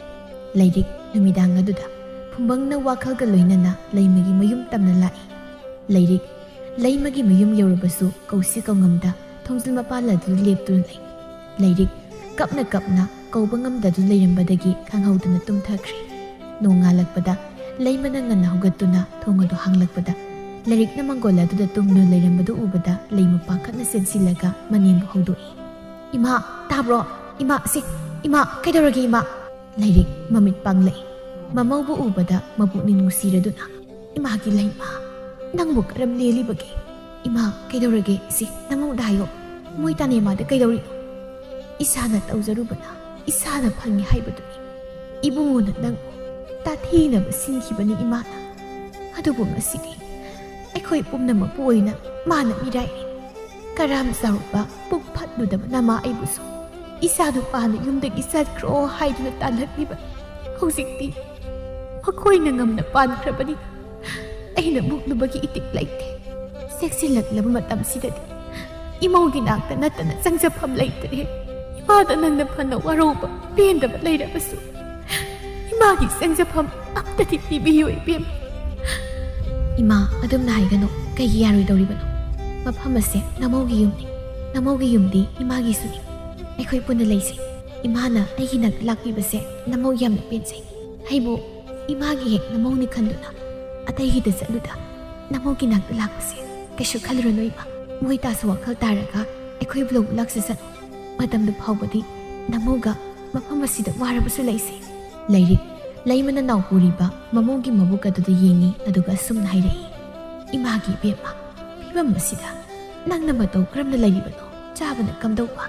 ꯂꯩꯔꯤꯛ ꯅꯨꯃꯤꯗꯥꯡ ꯑꯗꯨꯗ ꯐꯨꯝꯕꯪꯅ ꯋꯥꯈꯜꯒ ꯂꯣꯏꯅꯅ ꯂꯩꯃꯒꯤ ꯃꯌꯨꯝ ꯇꯝꯅ ꯂꯥꯛꯏ ꯂꯩꯔꯤꯛ ꯂꯩꯃꯒꯤ ꯃꯌꯨꯝ ꯌꯧꯔꯕꯁꯨ ꯀꯧꯁꯤ ꯀꯧꯉꯝꯗ ꯊꯣꯡꯖꯤꯜ ꯃꯄꯥꯜ ꯑꯗꯨ ꯂꯦꯞꯇꯨꯅ ꯂꯩ ꯂꯩꯔꯤꯛ ꯀꯞꯅ ꯀꯞꯅ ꯀꯧꯕ ꯉꯝꯗꯗꯨ ꯂꯩꯔꯝꯕꯗꯒꯤ ꯈꯪꯍꯧꯗꯅ ꯇꯨꯝꯊꯈ꯭ꯔꯦ ꯅꯣꯡꯉꯥꯜꯂꯛꯄꯗ ꯂꯩꯃꯅ ꯉꯟꯅ ꯍꯧꯒꯠꯇꯨꯅ ꯊꯣꯡ ꯑꯗꯨ ꯍꯥꯡꯂꯛꯄꯗ ꯂꯩꯔꯤꯛꯅ ꯃꯪꯒꯣꯜ ꯑꯗꯨꯗ ꯇꯨꯝꯗꯨꯅ ꯂꯩꯔꯝꯕꯗꯨ ꯎꯕꯗ ꯂꯩꯃ ꯄꯥꯈꯠꯅ ꯆꯦꯟꯁꯤꯜꯂꯒ ꯃꯅꯦꯝꯕꯨ ꯍꯧꯗꯣꯛꯏ ꯏꯃꯥ ꯇꯥꯕ꯭ꯔꯣ ꯏꯃꯥ ꯏꯃꯥ ꯀꯩꯗꯧꯔꯒꯦ ꯏꯃꯥ ꯂꯩꯔꯤꯛ ꯃꯃꯤꯠ ꯄꯥꯡꯂꯛꯏ ꯃꯃꯧꯕꯨ ꯎꯕꯗ ꯃꯄꯨꯛꯅꯤꯡ ꯅꯨꯡꯁꯤꯔꯗꯨꯅ ꯏꯃꯥꯒꯤ ꯂꯩꯃ ꯅꯪꯕꯨ ꯀꯔꯝ ꯂꯦꯜꯂꯤꯕꯒꯦ ꯏꯃꯥ ꯀꯩꯗꯧꯔꯒꯦ ꯅꯃꯧꯗ ꯍꯥꯏꯌꯣ ꯃꯣꯏ ꯇꯥꯅꯦꯃꯥꯗ ꯀꯩꯗꯧꯔꯤꯅꯣ ꯏꯁꯥꯅ ꯇꯧꯖꯔꯨꯕꯅ ꯏꯁꯥꯅ ꯐꯪꯉꯤ ꯍꯥꯏꯕꯗꯨꯅꯤ ꯏꯕꯨꯡꯉꯣꯅ ꯅꯪꯕꯨ ꯇꯥꯊꯤꯅꯕ ꯁꯤꯟꯈꯤꯕꯅꯤ ꯏꯃꯥꯅ ꯑꯗꯨꯕꯨ ꯉꯁꯤꯗꯤ ꯑꯩꯈꯣꯏ ꯄꯨꯝꯅꯃꯛꯄꯨ ꯑꯣꯏꯅ ꯃꯥꯅ ꯃꯤꯔꯥꯏꯔꯤ ꯀꯔꯥꯝ ꯆꯥꯎꯔꯛꯄ ꯄꯨꯛ ꯐꯠꯂꯨꯗꯕ ꯅꯃꯥ ꯑꯩꯕꯨꯁꯨ ꯏꯆꯥ ꯅꯨꯄꯥꯅ ꯌꯨꯝꯗꯒꯤ ꯆꯠꯈ꯭ꯔꯣ ꯍꯥꯏꯗꯨꯅ ꯇꯥꯟꯊꯛꯂꯤꯕ ꯍꯧꯖꯤꯛꯇꯤ ꯃꯈꯣꯏꯅ ꯉꯝꯅ ꯄꯥꯟꯈ꯭ꯔꯕꯅꯤꯅ ꯑꯩꯅ ꯃꯨꯛꯂꯨꯕꯒꯤ ꯏꯇꯤꯛ ꯂꯩꯇꯦ ꯆꯦꯛꯁꯤꯜꯂꯛꯂꯕ ꯃꯇꯝꯁꯤꯗꯗꯤ ꯏꯃꯧꯒꯤ ナꯛꯇ ꯅꯠꯇꯅ ꯆꯪꯖꯐꯝ ꯂꯩꯇ꯭ꯔꯦ 이마다 낭나 판나 와로우바 삐엔다바 레이라바수 이마기 생자팜 앞다디 비비요 이비엠 이마 아듬나 하이가노 까이기 야로이더리바노 마파마세 나모기 윰니 나모기 윰디 이마기 수니 아이코이 푼나 레이세 이마나 아이기 나 락비바세 나모 얌나 펜세 하이보 이마기 헥 나모니 칸두나 아타이기다 쌀루다 나모기 나 락바세 까슈 칼루르노 이마 모이다스 와칼 따라가 아이코이 블로그 락세산 ꯃꯇꯝꯗ ꯐꯥꯎꯕꯗꯤ ꯅꯃꯧꯒ ꯃꯐꯝ ꯑꯁꯤꯗ ꯋꯥꯔꯕꯁꯨ ꯂꯩꯁꯦ ꯂꯩꯔꯤꯛ ꯂꯩꯃꯅ ꯅꯥꯎꯄꯨꯔꯤꯕ ꯃꯃꯧꯒꯤ ꯃꯕꯨꯛ ꯑꯗꯨꯗ ꯌꯦꯡꯉꯤ ꯑꯗꯨꯒ ꯑꯁꯨꯝꯅ ꯍꯥꯏꯔꯛꯏ ꯏꯃꯥꯒꯤ ꯏꯕꯦꯝꯃ ꯐꯤꯕꯝ ꯑꯁꯤꯗ ꯅꯪꯅ ꯃꯇꯧ ꯀꯔꯝꯅ ꯂꯩꯔꯤꯕꯅꯣ ꯆꯥꯕꯅ ꯀꯝꯗꯧꯕ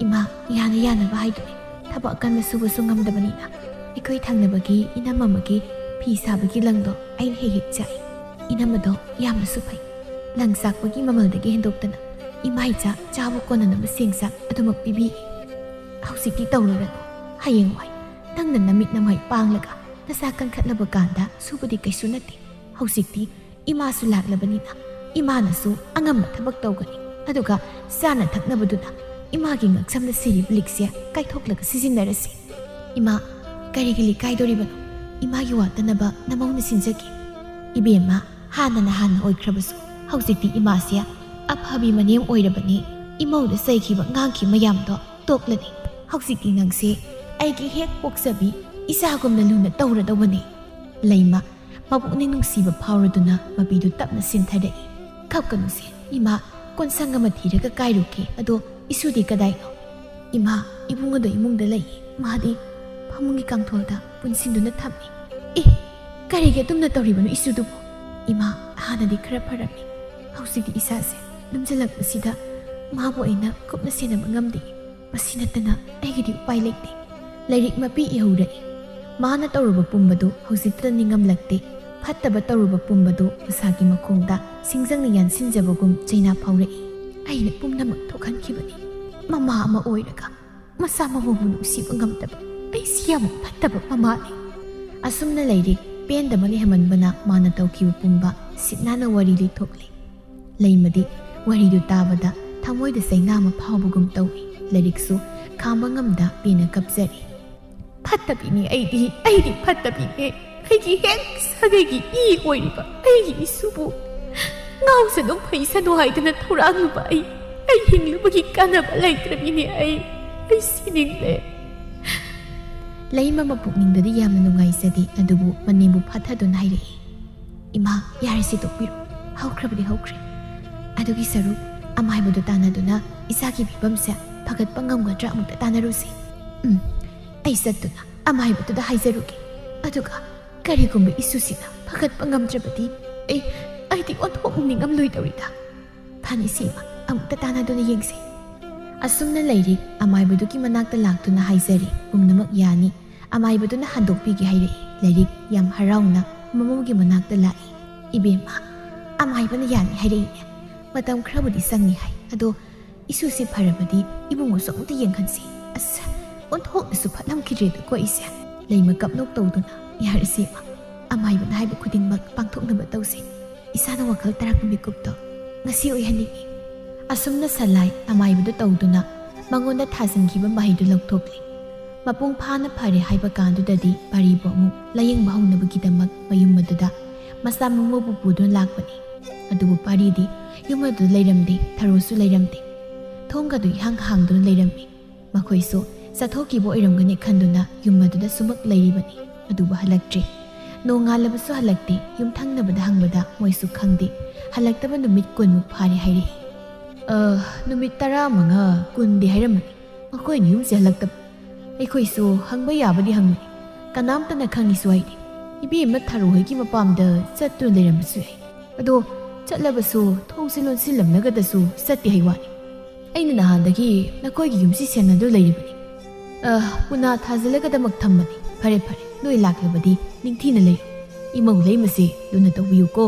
ꯏꯃꯥ ꯌꯥꯅꯕ ꯍꯥꯏꯗꯨꯅꯤ ꯊꯕꯛ ꯑꯀꯟꯕ ꯁꯨꯕꯁꯨ ꯉꯝꯗꯕꯅꯤꯅ ꯑꯩꯈꯣꯏ ꯊꯪꯅꯕꯒꯤ ꯏꯅꯝ ꯑꯃꯒꯤ ꯐꯤ ꯁꯥꯕꯒꯤ ꯂꯪꯗꯣ ꯑꯩꯅ ꯍꯦꯛ ꯆꯥꯏ ꯏꯅꯝꯃꯗꯣ ꯌꯥꯝꯅꯁꯨ ꯐꯩ ꯂꯪ ꯆꯥꯛꯄꯒꯤ ꯃꯃꯜꯗꯒꯤ ꯍꯦꯟꯗꯣꯛꯇꯅ ꯏꯃꯥꯏꯆꯥ ꯆꯥꯕ ꯀꯣꯟꯅꯅꯕ ꯁꯦꯡꯆꯥꯛ ꯑꯗꯨꯃꯛ ꯄꯤꯕꯤ ꯍꯧꯖꯤꯛꯇꯤ ꯇꯧꯔꯨꯔꯅꯨ ꯍꯌꯦꯡꯋꯥꯏ ꯅꯪꯅ ꯅꯃꯤꯠ ꯅꯃꯥꯏ ꯄꯥꯡꯂꯒ ꯅꯁꯥ ꯀꯟꯈꯠꯂꯕ ꯀꯥꯟꯗ ꯁꯨꯕꯗꯤ ꯀꯩꯁꯨ ꯅꯠꯇꯦ ꯍꯧꯖꯤꯛꯇꯤ ꯏꯃꯥꯁꯨ ꯂꯥꯛꯂꯕꯅꯤꯅ ꯏꯃꯥꯅꯁꯨ ꯑꯉꯝꯕ ꯊꯕꯛ ꯇꯧꯒꯅꯤ ꯑꯗꯨꯒ ꯆꯥꯅ ꯊꯛꯅꯕꯗꯨꯅ ꯏꯃꯥꯒꯤ ꯉꯛꯁꯝꯗ ꯁꯤꯔꯤꯕ ꯂꯤꯛꯁꯦ ꯀꯥꯏꯊꯣꯛꯂꯒ ꯁꯤꯖꯤꯟꯅꯔꯁꯤ ꯏꯃꯥ ꯀꯔꯤꯒꯤ ꯂꯤꯛ ꯀꯥꯏꯗꯣꯔꯤꯕꯅꯣ ꯏꯃꯥꯒꯤ ꯋꯥꯠꯇꯅꯕ ꯅꯃꯧꯅ ꯁꯤꯟꯖꯒꯦ ꯏꯕꯦꯝꯃ ꯍꯥꯟꯅ ꯑꯣꯏꯈ꯭ꯔꯕꯁꯨ ꯍꯧꯖꯤꯛꯇꯤ ꯏꯃꯥꯁꯦ ꯑꯐꯕꯤ ꯃꯅꯦꯝ ꯑꯣꯏꯔꯕꯅꯤ ꯏꯃꯧꯗ ꯆꯩꯈꯤꯕ ꯉꯥꯡꯈꯤ ꯃꯌꯥꯝꯗꯣ ꯇꯣꯛꯂꯅꯤ ꯍꯧꯖꯤꯛꯇꯤ ꯅꯪꯁꯦ ꯑꯩꯒꯤ ꯍꯦꯛ ꯄꯣꯛꯆꯕꯤ ꯏꯆꯥꯒꯨꯝꯅ ꯂꯨꯅ ꯇꯧꯔꯗꯧꯕꯅꯤ ꯂꯩꯃ ꯃꯄꯨꯛꯅꯤꯡ ꯅꯨꯡꯁꯤꯕ ꯐꯥꯎꯔꯗꯨꯅ ꯃꯄꯤꯗꯨ ꯇꯞꯅ ꯁꯤꯟꯊꯔꯛꯏ ꯀꯞꯀꯅꯨꯁꯦ ꯏꯃꯥ ꯀꯣꯟꯁꯪ ꯑꯃ ꯊꯤꯔꯒ ꯀꯥꯏꯔꯨꯒꯦ ꯑꯗꯣ ꯏꯁꯨꯗꯤ ꯀꯗꯥꯏꯅꯣ ꯏꯃꯥ ꯏꯕꯨꯡꯉꯣꯗꯣ ꯏꯃꯨꯡꯗ ꯂꯩꯌꯦ ꯃꯥꯗꯤ ꯐꯃꯨꯡꯒꯤ ꯀꯥꯡꯊꯣꯜꯗ ꯄꯨꯟꯁꯤꯟꯗꯨꯅ ꯊꯝꯃꯤ ꯀꯔꯤꯒꯤ ꯑꯗꯨꯝꯅ ꯇꯧꯔꯤꯕꯅꯣ ꯏꯁꯨꯗꯨꯕꯨ ꯏꯃꯥ ꯍꯥꯟꯅꯗꯤ ꯈꯔ ꯐꯔꯝꯃꯤ ꯍꯧꯖꯤꯛꯇꯤ ꯏꯁꯥꯁꯦ ꯂꯨꯝꯖꯜꯂꯛꯄꯁꯤꯗ ꯃꯥꯕꯨ ꯑꯩꯅ ꯀꯨꯞꯅ ꯁꯦꯟꯅꯕ ꯉꯝꯗꯦ ꯃꯁꯤ ꯅꯠꯇꯅ ꯑꯩꯒꯤꯗꯤ ꯎꯄꯥꯏ ꯂꯩꯇꯦ ꯂꯥꯏꯔꯤꯛ ꯃꯄꯤ ꯏꯍꯧꯔꯛꯏ ꯃꯥꯅ ꯇꯧꯔꯨꯕ ꯄꯨꯝꯕꯗꯨ ꯍꯧꯖꯤꯛꯇ ꯅꯤꯡꯉꯝꯂꯛꯇꯦ ꯐꯠꯇꯕ ꯇꯧꯔꯨꯕ ꯄꯨꯝꯕꯗꯨ ꯃꯁꯥꯒꯤ ꯃꯈꯣꯡꯗ ꯁꯤꯡꯖꯪꯅ ꯌꯥꯟꯁꯤꯟꯖꯕꯒꯨꯝ ꯆꯩꯅꯥ ꯐꯥꯎꯔꯛꯏ ꯑꯩꯅ ꯄꯨꯝꯅꯃꯛ ꯊꯣꯛꯍꯟꯈꯤꯕꯅꯤ ꯃꯃꯥ ꯑꯃ ꯑꯣꯏꯔꯒ ꯃꯆꯥ ꯃꯃꯧꯕꯨ ꯅꯨꯡꯁꯤꯕ ꯉꯝꯗꯕ ꯑꯩꯁꯤ ꯌꯥꯝ ꯐꯠꯇꯕ ꯃꯃꯥꯅꯤ ꯑꯁꯨꯝꯅ ꯂꯩꯔꯤꯛ ꯄꯦꯟꯗꯕ ꯂꯩꯍꯟꯕꯅ ꯃꯥꯅ ꯇꯧꯈꯤꯕ ꯄꯨꯝꯕ ꯁꯤꯠꯅꯥꯅ ꯋꯥꯔꯤ ꯂꯤꯊꯣꯛꯂꯤ ꯂꯩꯃꯗꯤ ꯋꯥꯔꯤꯗꯨ ꯇꯥꯕꯗ ꯊꯃꯣꯏꯗ ꯆꯩꯅꯥ ꯑꯃ ꯐꯥꯎꯕꯒꯨം ꯇꯧꯏ ꯂꯥꯏꯔꯤꯛꯁꯨ ꯈꯥꯡꯕ ꯉꯝꯗ ꯄꯦꯟꯅ ꯀꯞꯆꯔꯤ ꯐꯠꯇꯕꯤꯅꯤ ꯑꯩꯗꯤ ꯐꯠꯇꯕꯤꯅꯦ ꯑꯩꯒꯤ ꯍꯦꯛ ꯁꯥꯒꯩꯒꯤ ꯏ ꯑꯣꯏꯔꯤꯕ ꯑꯩꯒꯤ ꯏꯁꯨꯕꯨ ꯉꯥꯎꯁꯅꯨ ꯐꯩꯁꯅꯨ ꯍꯥꯏꯗꯨꯅ ꯊꯧꯔꯥꯡꯂꯨꯕ ꯑꯩ ꯍꯤꯡꯂꯨꯕꯒꯤ ꯀꯥꯟꯅꯕ ꯂꯩꯇ꯭ꯔꯕꯤꯅꯦ ꯑꯩ ꯁꯤꯅꯤꯡꯂꯦ ꯂꯩꯃ ꯃꯄꯨꯛꯅꯤꯡꯗꯗꯤ ꯌꯥꯝꯅ ꯅꯨꯡꯉꯥꯏꯖꯗꯦ ꯑꯗꯨꯕꯨ ꯃꯅꯦꯝꯕꯨ ꯐꯥꯊꯗꯨꯅ ꯍꯥꯏꯔꯛꯏ ꯏꯃꯥ ꯌꯥꯔꯦꯁꯤ ꯇꯣꯛꯄꯤꯔꯣ ꯍꯧꯈ꯭ꯔꯕꯗꯤ ꯍꯧꯈ꯭ꯔꯦ ꯑꯗꯨꯒꯤ ꯁꯔꯨꯛ ꯑꯃꯥꯏꯕꯗꯨ ꯇꯥꯟꯅꯗꯨꯅ ꯏꯆꯥꯒꯤ ꯐꯤꯕꯝꯁꯦ ꯐꯒꯠꯄ ꯉꯝꯒꯗ꯭ꯔꯥ ꯑꯃꯨꯛꯇ ꯇꯥꯟꯅꯔꯨꯁꯤ ꯑꯩ ꯆꯠꯇꯨꯅ ꯑꯃꯥꯏꯕꯗꯨꯗ ꯍꯥꯏꯖꯔꯨꯒꯦ ꯑꯗꯨꯒ ꯀꯔꯤꯒꯨꯝꯕ ꯏꯁꯨꯁꯤꯅ ꯐꯒꯠꯄ ꯉꯝꯗ꯭ꯔꯕꯗꯤ ꯑꯩꯗꯤ ꯑꯣꯟꯊꯣꯛꯅꯤꯡꯉꯝꯂꯣꯏꯗꯧꯔꯤꯗ꯫ ꯐꯅꯤ ꯁꯤꯃ ꯑꯃꯨꯛꯇ ꯇꯥꯟꯅꯗꯨꯅ ꯌꯦꯡꯁꯤ꯫ ꯑꯁꯨꯝꯅ ꯂꯩꯔꯤꯛ ꯑꯃꯥꯏꯕꯗꯨꯒꯤ ꯃꯅꯥꯛꯇ ꯂꯥꯛꯇꯨꯅ ꯍꯥꯏꯖꯔꯤ ꯄꯨꯝꯅꯃꯛ ꯌꯥꯅꯤ꯫ ꯑꯃꯥꯏꯕꯗꯨꯅ ꯍꯟꯗꯣꯛꯄꯤꯒꯦ ꯍꯥꯏꯔꯛꯏ꯫ ꯂꯩꯔꯤꯛ ꯌꯥꯝ ꯍꯔꯥꯎꯅ ꯃꯃꯧꯒꯤ ꯃꯅꯥꯛꯇ ꯂꯥꯛꯏ꯫ ꯏꯕꯦꯝꯃ, ꯑꯃꯥꯏꯕꯅ ꯌꯥꯅꯤ ꯍꯥꯏꯔꯛꯏꯅꯦ꯫ ꯃꯇꯝ ꯈꯔꯕꯨꯗꯤ ꯆꯪꯅꯤ ꯍꯥꯏ, ꯑꯗꯣ ꯏꯁꯨꯁꯤ ꯐꯔꯕꯗꯤ ꯏꯕꯨꯡꯉꯣꯁꯨ ꯑꯃꯨꯛꯇ ꯌꯦꯡꯍꯟꯁꯤ꯫ ꯑꯁ, ꯑꯣꯟꯊꯣꯛꯅꯁꯨ ꯐꯠꯂꯝꯈꯤꯗ꯭ꯔꯦꯗꯀꯣ ꯑꯩꯁꯦ꯫ ꯂꯩꯃ ꯀꯞꯅꯣꯛ ꯇꯧꯗꯨꯅ ꯌꯥꯔꯁꯤ ꯏꯃꯥ, ꯑꯃꯥꯏꯕꯅ ꯍꯥꯏꯕ ꯈꯨꯗꯤꯡꯃꯛ ꯄꯥꯡꯊꯣꯛꯅꯕ ꯇꯧꯁꯤ꯫ ꯏꯁꯥꯅ ꯋꯥꯈꯜ ꯇꯥꯔꯛꯄ ꯃꯤꯀꯨꯞꯇꯣ ꯉꯁꯤ ꯑꯣꯏꯍꯟꯅꯤꯡꯉꯤ꯫ ꯑꯁꯨꯝꯅ ꯁꯂꯥꯏ ꯑꯃꯥꯏꯕꯗꯨ ꯇꯧꯗꯨꯅ ꯃꯉꯣꯟꯗ ꯊꯥꯖꯤꯟꯈꯤꯕ ꯃꯍꯩꯗꯨ ꯂꯧꯊꯣꯛꯂꯤ꯫ ꯃꯄꯨꯡ ꯐꯥꯅ ꯐꯔꯦ ꯍꯥꯏꯕ ꯀꯥꯟꯗꯨꯗꯗꯤ ꯄꯥꯔꯤꯕꯨ ꯑꯃꯨꯛ ꯂꯥꯌꯦꯡꯕ ꯍꯧꯅꯕꯒꯤꯗꯃꯛ ꯃꯌꯨꯝ ꯑꯗꯨꯗ ꯃꯆꯥ ꯃꯃꯧꯕꯨ ꯄꯨꯗꯨꯅ ꯂꯥꯛꯄꯅꯤ꯫ ꯑꯗꯨꯕꯨ ꯄꯥꯔꯤꯗꯤ ꯌꯨꯝ ꯑꯗꯨꯗ ꯂꯩꯔꯝꯗꯦ, ꯊꯔꯣꯁꯨ ꯂꯩꯔꯝꯗꯦ꯫ ꯊꯣꯡꯒꯗꯨ ꯏꯍꯥꯡ ꯍꯥꯡꯗꯨꯅ ꯂꯩꯔꯝꯃꯤ꯫ ꯃꯈꯣꯏꯁꯨ ꯆꯠꯊꯣꯛꯈꯤꯕ ꯑꯣꯏꯔꯝꯒꯅꯤ ꯈꯟꯗꯨꯅ ꯌꯨꯝ ꯑꯗꯨꯗ ꯁꯨꯃꯛ ꯂꯩꯔꯤꯕꯅꯤ, ꯑꯗꯨꯕꯨ ꯍꯜꯂꯛꯇ꯭ꯔꯤ꯫ ꯅꯣꯡꯉꯥꯜꯂꯕꯁꯨ ꯍꯜꯂꯛꯇꯦ꯫ ꯌꯨꯝꯊꯪꯅꯕꯗ ꯍꯪꯕꯗ ꯃꯣꯏꯁꯨ ꯈꯪꯗꯦ, ꯍꯜꯂꯛꯇꯕ ꯅꯨꯃꯤꯠ 20ꯃꯨꯛ ꯐꯥꯔꯦ ꯍꯥꯏꯔꯛꯏ꯫ ꯅꯨꯃꯤꯠ 15, 20ꯗꯤ ꯍꯥꯏꯔꯝꯃꯅꯤ ꯃꯈꯣꯏꯅ ꯌꯨꯝꯁꯦ ꯍꯜꯂꯛꯇꯕ꯫ ꯑꯩꯈꯣꯏꯁꯨ ꯍꯪꯕ ꯌꯥꯕꯗꯤ ꯍꯪꯕꯅꯤ, ꯀꯅꯥꯝꯇꯅ ꯈꯪꯉꯤꯁꯨ ꯍꯥꯏꯗꯤ ꯏꯕꯦꯝꯃ ꯊꯔꯣ ꯍꯣꯏꯒꯤ ꯃꯄꯥꯝꯗ ꯆꯠꯇꯨꯅ ꯂꯩꯔꯝꯕꯁꯨ ꯌꯥꯏ꯫ ꯑꯗꯣ ꯆꯠꯂꯕꯁꯨ ꯊꯣꯡꯁꯦ ꯂꯣꯟꯁꯤꯜꯂꯝꯂꯒꯗꯁꯨ ꯆꯠꯇꯦ ꯍꯥꯏ ꯋꯥꯅꯤ꯫ ꯑꯩꯅ ꯅꯍꯥꯟꯗꯒꯤ ꯅꯈꯣꯏꯒꯤ ꯌꯨꯝꯁꯤ ꯁꯦꯟꯅꯗꯨ ꯂꯩꯔꯤꯕꯅꯤ꯫ ꯄꯨꯅꯥ ꯊꯥꯖꯤꯜꯂꯒꯗꯃꯛ ꯊꯝꯕꯅꯤ꯫ ꯐꯔꯦ ꯐꯔꯦ, ꯅꯣꯏ ꯂꯥꯛꯂꯕꯗꯤ ꯅꯤꯡꯊꯤꯅ ꯂꯩꯌꯨ꯫ ꯏꯃꯧ ꯂꯩꯃꯁꯦ ꯂꯨꯅ ꯇꯧꯕꯤꯌꯨꯀꯣ꯫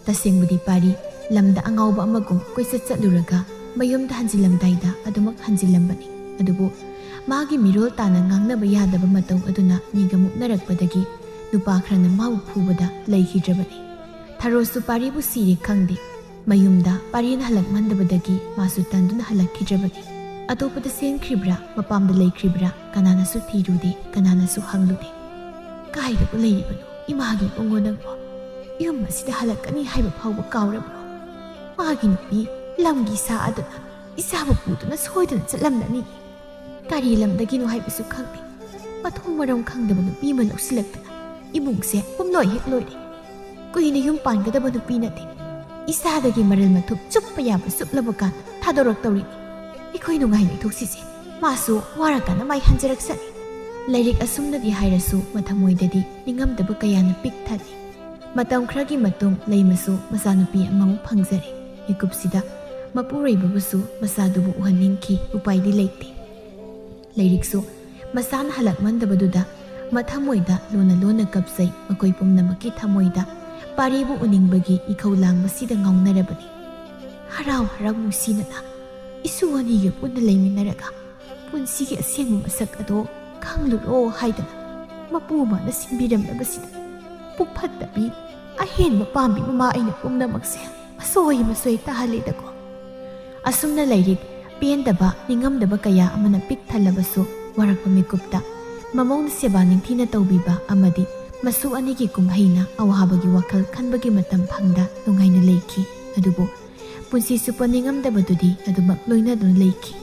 ꯇꯁꯦꯡꯕꯗꯤ ꯄꯥꯔꯤ ꯂꯝꯗ ꯑꯉꯥꯎꯕ ꯑꯃꯒꯨꯝ ꯀꯣꯏꯆꯠ ꯆꯠꯂꯨꯔꯒ ꯃꯌꯨꯝꯗ ꯍꯟꯖꯤꯜꯂꯝꯗꯥꯏꯗ ꯑꯗꯨꯃꯛ ꯍꯟꯖꯤꯜꯂꯝꯕꯅꯤ꯫ ꯑꯗꯨꯕꯨ ꯃꯥꯒꯤ ꯃꯤꯔꯣꯜ ꯇꯥꯅ ꯉꯥꯡꯅꯕ ꯌꯥꯗꯕ ꯃꯇꯧ ꯑꯗꯨꯅ ꯃꯤꯒ ꯃꯨꯛꯅꯔꯛꯄꯗꯒꯤ ꯅꯨꯄꯥ ꯈꯔꯅ ꯃꯥꯕꯨ ꯐꯨꯕꯗ ꯂꯩꯈꯤꯗ꯭ꯔꯕꯅꯤ꯫ ꯊꯔꯣꯁꯨ ꯄꯥꯔꯤꯕꯨ ꯁꯤꯔꯦ ꯈꯪꯗꯦ꯫ ꯃꯌꯨꯝꯗ ꯄꯥꯔꯤꯅ ꯍꯜꯂꯛꯃꯟꯗꯕꯗꯒꯤ ꯃꯥꯁꯨ ꯇꯟꯗꯨꯅ ꯍꯜꯂꯛꯈꯤꯗ꯭ꯔꯕꯅꯤ꯫ ꯑꯇꯣꯞꯄꯗ ꯆꯦꯟꯈ꯭ꯔꯤꯕ꯭ꯔꯥ, ꯃꯄꯥꯝꯗ ꯂꯩꯈ꯭ꯔꯤꯕ꯭ꯔꯥ ꯀꯅꯥꯅꯁꯨ ꯊꯤꯔꯨꯗꯦ, ꯀꯅꯥꯅꯁꯨ ꯍꯪꯂꯨꯗꯦ꯫ ꯀꯥꯏꯗꯕꯨ ꯂꯩꯔꯤꯕꯅꯣ ꯏꯃꯥꯒꯤ ꯏꯕꯨꯡꯉꯣ ꯅꯪꯕꯣ? ꯌꯨꯝ ꯑꯁꯤꯗ ꯍꯜꯂꯛꯀꯅꯤ ꯍꯥꯏꯕ ꯐꯥꯎꯕ ꯀꯥꯎꯔꯕ꯭ꯔꯣ? ꯃꯥꯒꯤ ꯅꯨꯄꯤ ꯂꯝꯒꯤ ꯁꯥ ꯑꯗꯨꯅ ꯏꯆꯥꯕꯨ ꯄꯨꯗꯨꯅ ꯁꯣꯏꯗꯅ ꯆꯠꯂꯝꯂꯅꯤ꯫ ꯀꯔꯤ ꯂꯝꯗꯒꯤꯅꯣ ꯍꯥꯏꯕꯁꯨ ꯈꯪꯗꯦ꯫ ꯃꯊꯣꯡ ꯃꯔꯝ ꯈꯪꯗꯕ ꯅꯨꯄꯤ ꯑꯃ ꯂꯧꯁꯤꯜꯂꯛꯇꯨꯅ ꯏꯃꯨꯡꯁꯦ ꯄꯨꯝꯂꯣꯏ ꯍꯦꯛ ꯂꯣꯏꯔꯦ꯫ ꯀꯨꯏꯅ ꯌꯨꯝ ꯄꯥꯟꯒꯗꯕ ꯅꯨꯄꯤ ꯅꯠꯇꯦ꯫ ꯏꯆꯥꯗꯒꯤ ꯃꯔꯜ ꯃꯊꯨꯞ ꯆꯨꯞꯄ ꯌꯥꯕ ꯆꯨꯞꯂꯕ ꯀꯥꯟꯗ ꯊꯥꯗꯣꯔꯛꯇꯧꯔꯤꯅꯤ꯫ ꯑꯩꯈꯣꯏ ꯅꯨꯡꯉꯥꯏꯅ ꯂꯩꯊꯣꯛꯁꯤꯁꯦ, ꯃꯥꯁꯨ ꯋꯥꯔꯀꯥꯟꯗ ꯃꯥꯏ ꯍꯟꯖꯔꯛꯁꯅꯤ꯫ ꯂꯥꯏꯔꯤꯛ ꯑꯁꯨꯝꯅꯗꯤ ꯍꯥꯏꯔꯁꯨ ꯃꯊꯃꯣꯏꯗꯗꯤ ꯅꯤꯡꯉꯝꯗꯕ ꯀꯌꯥꯅ ꯄꯤꯛ ꯊꯜꯂꯤ꯫ ꯃꯇꯝ ꯈꯔꯒꯤ ꯃꯇꯨꯡ ꯂꯩꯃꯁꯨ ꯃꯆꯥꯅꯨꯄꯤ ꯑꯃꯃꯨꯛ ꯐꯪꯖꯔꯦ꯫ ꯃꯤꯀꯨꯞꯁꯤꯗ ꯃꯄꯨꯔꯣꯏꯕꯕꯨꯁꯨ ꯃꯆꯥꯗꯨꯕꯨ ꯎꯍꯟꯅꯤꯡꯈꯤ, ꯎꯄꯥꯏꯗꯤ ꯂꯩꯇꯦ꯫ ꯂꯩꯔꯤꯛꯁꯨ ꯃꯆꯥꯅ ꯍꯜꯂꯛꯃꯟꯗꯕꯗꯨꯗ ꯃꯊꯃꯣꯏꯗ ꯂꯣꯟꯅ ꯂꯣꯟꯅ ꯀꯞꯆꯩ꯫ ꯃꯈꯣꯏ ꯄꯨꯝꯅꯃꯛꯀꯤ ꯊꯃꯣꯏꯗ ꯄꯥꯔꯤꯕꯨ ꯎꯅꯤꯡꯕꯒꯤ ꯏꯈꯧ ꯂꯥꯡꯕꯁꯤꯗ ꯉꯥꯎꯅꯔꯕꯅꯤ꯫ ꯍꯔꯥꯎ ꯍꯔꯥꯎ ꯅꯨꯡꯁꯤꯅꯅ ꯏꯁꯨ ꯑꯅꯤꯒ ꯄꯨꯟꯅ ꯂꯩꯃꯤꯟꯅꯔꯒ ꯄꯨꯟꯁꯤꯒꯤ ꯑꯁꯦꯡꯕ ꯃꯁꯛ ꯑꯗꯣ ꯈꯪꯂꯨꯔꯣ ꯍꯥꯏꯗꯅ ꯃꯄꯨ ꯃꯥꯅ ꯁꯤꯟꯕꯤꯔꯝꯂꯕꯁꯤꯗ ꯄꯨꯛꯐꯠꯇꯕꯤ ꯑꯍꯦꯟꯕ ꯄꯥꯝꯕꯤ ꯃꯃꯥ ꯑꯩꯅ ꯄꯨꯝꯅꯃꯛꯁꯦ ꯃꯁꯣꯏ ꯇꯥꯍꯜꯂꯦꯗꯀꯣ꯫ ꯑꯁꯨꯝꯅ ꯂꯩꯔꯤꯛ ꯄꯦꯟꯗꯕ, ꯅꯤꯡꯉꯝꯗꯕ ꯀꯌꯥ ꯑꯃꯅ ꯄꯤꯛ ꯊꯜꯂꯕꯁꯨ ꯋꯥꯔꯛꯄ ꯃꯤꯀꯨꯞꯇ ꯃꯃꯧꯅ ꯁꯦꯕꯥ ꯅꯤꯡꯊꯤꯅ ꯇꯧꯕꯤꯕ ꯑꯃꯗꯤ ꯃꯁꯨ ꯑꯅꯤꯒꯤ ꯀꯨꯝꯍꯩꯅ ꯑꯋꯥꯕꯒꯤ ꯋꯥꯈꯜ ꯈꯟꯕꯒꯤ ꯃꯇꯝ ꯐꯪꯗ ꯅꯨꯡꯉꯥꯏꯅ ꯂꯩꯈꯤ꯫ ꯑꯗꯨꯕꯨ ꯄꯨꯟꯁꯤ ꯆꯨꯞꯄ ꯅꯤꯡꯉꯝꯗꯕꯗꯨꯗꯤ ꯑꯗꯨꯃꯛ ꯂꯣꯏꯅꯗꯨꯅ ꯂꯩꯈꯤ꯫